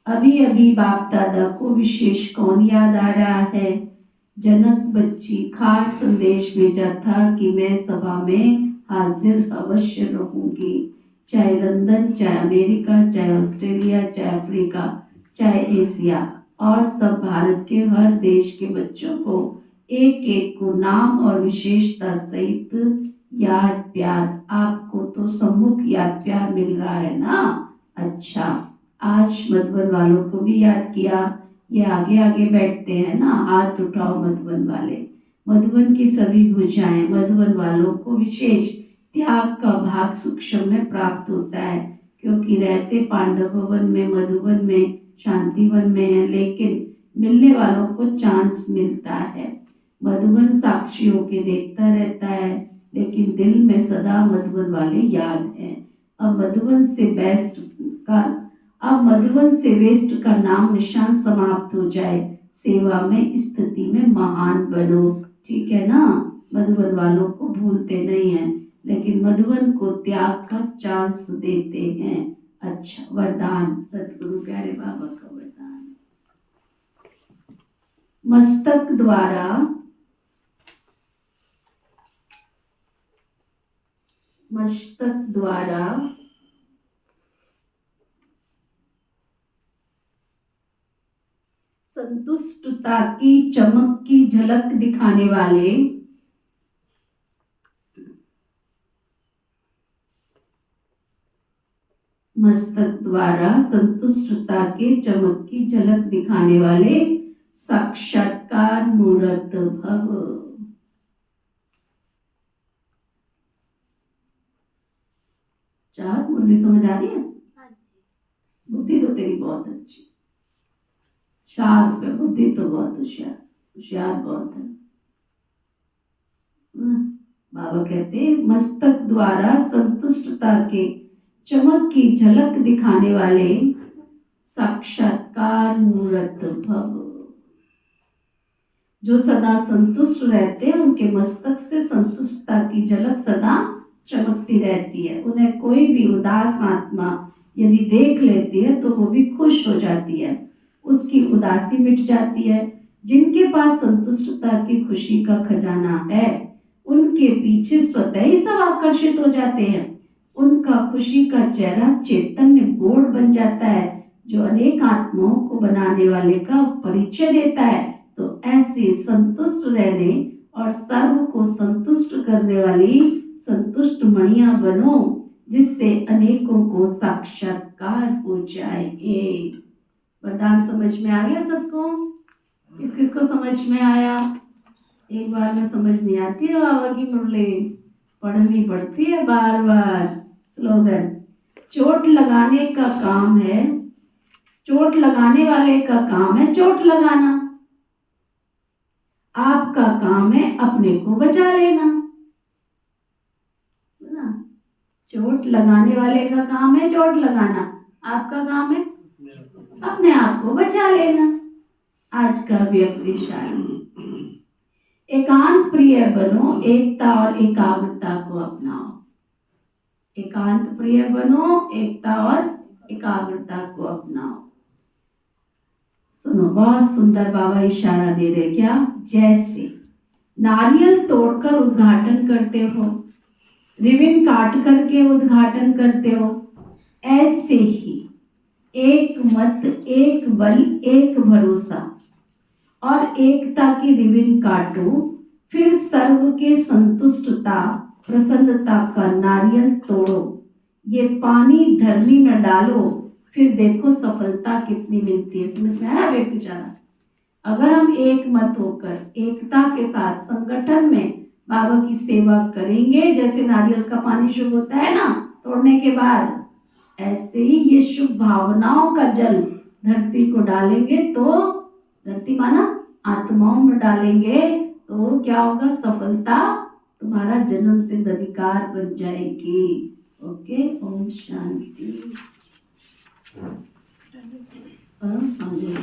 अभी अभी बाप दादा को विशेष कौन याद आ रहा है? जनक बच्ची खास संदेश भेजा था कि मैं सभा में हाजिर अवश्य रहूंगी, चाहे लंदन, चाहे अमेरिका, चाहे ऑस्ट्रेलिया, चाहे अफ्रीका, चाहे एशिया और सब भारत के हर देश के बच्चों को एक एक को नाम और विशेषता सहित याद प्यार। आपको तो सम्मुख याद प्यार मिल रहा है ना? अच्छा, आज मधुबन वालों को भी याद किया। ये आगे आगे बैठते हैं ना, हाथ उठाओ मधुबन वाले। मधुबन की सभी भुजाएं मधुबन वालों को विशेष त्याग का भाग सूक्ष्म में प्राप्त होता है, क्योंकि रहते पांडव भवन में, मधुबन में, शांतिवन में है, लेकिन मिलने वालों को चांस मिलता है। मधुबन साक्षी होके देखता रहता है, लेकिन दिल में सदा मधुबन वाले याद हैं। अब मधुबन से वेस्ट का नाम निशान समाप्त हो जाए, सेवा में स्थिति में महान बनो। ठीक है ना? मधुबन वालों को भूलते नहीं हैं, लेकिन मधुबन को त्याग का चांस देते हैं। अच्छा, वरदान सतगुरु प्यारे बाबा का वरदान। मस्तक द्वारा संतुष्टता की चमक की झलक दिखाने वाले मस्तक द्वारा संतुष्टता के चमक की झलक दिखाने वाले साक्षात्कार मूर्त भव। चार मुरली समझ आ रही है? बुद्धि तो तेरी बहुत अच्छी, शार्प है, बुद्धि तो बहुत होशियार बहुत है। बाबा कहते मस्तक द्वारा संतुष्टता के चमक की झलक दिखाने वाले साक्षात्कार मूर्त भव। जो सदा संतुष्ट रहते हैं, उनके मस्तक से संतुष्टता की झलक सदा चमकती रहती है। उन्हें कोई भी उदास आत्मा यदि देख लेती है तो वो भी खुश हो जाती है, उसकी उदासी मिट जाती है। जिनके पास संतुष्टता की खुशी का खजाना है, उनके पीछे स्वतः ही सब आकर्षित हो जाते हैं। उनका खुशी का चेहरा चैतन्य बोर्ड बन जाता है, जो अनेक आत्माओं को बनाने वाले का परिचय देता है। तो ऐसे संतुष्ट रहने और सर्व को संतुष्ट करने वाली संतुष्ट मणियां बनो, जिससे अनेकों को साक्षात्कार हो जाए। वरदान समझ में आ गया सबको? किस किस को समझ में आया? एक बार में समझ नहीं आती है बाबा की मुरली, पढ़नी पड़ती है बार बार। स्लोगन, चोट लगाने का काम है, चोट लगाने वाले का काम है चोट लगाना, आपका काम है अपने को बचा लेना। चोट लगाने वाले का काम है चोट लगाना, आपका काम है अपने आप को बचा लेना। आज का व्यक्ति शायद एकांत प्रिय बनो, एकता और एकाग्रता को अपनाओ। एकांत प्रिय बनो, एकता और एकाग्रता को अपनाओ। सुनो, बहुत सुंदर बाबा इशारा दे रहे। क्या? जैसे नारियल तोड़कर उद्घाटन करते हो, रिबन काट करके उद्घाटन करते हो, ऐसे ही एक मत, एक बल, एक भरोसा और एकता की रिबन काटो, फिर सर्व के संतुष्टता प्रसन्नता का नारियल तोड़ो। ये पानी धरनी में डालो, फिर देखो सफलता कितनी मिलती है। समझ में आया व्यक्ति जाना? अगर हम एक मत होकर एकता के साथ संगठन में बाबा की सेवा करेंगे, जैसे नारियल का पानी शुभ होता है ना तोड़ने के बाद, ऐसे ही ये शुभ भावनाओं का जल धरती को डालेंगे, तो धरती माना आत्माओं में डालेंगे, तो क्या होगा? सफलता तुम्हारा जन्म सिद्ध अधिकार बन जाएगी। ओके, ओम शांति। हाँ जी।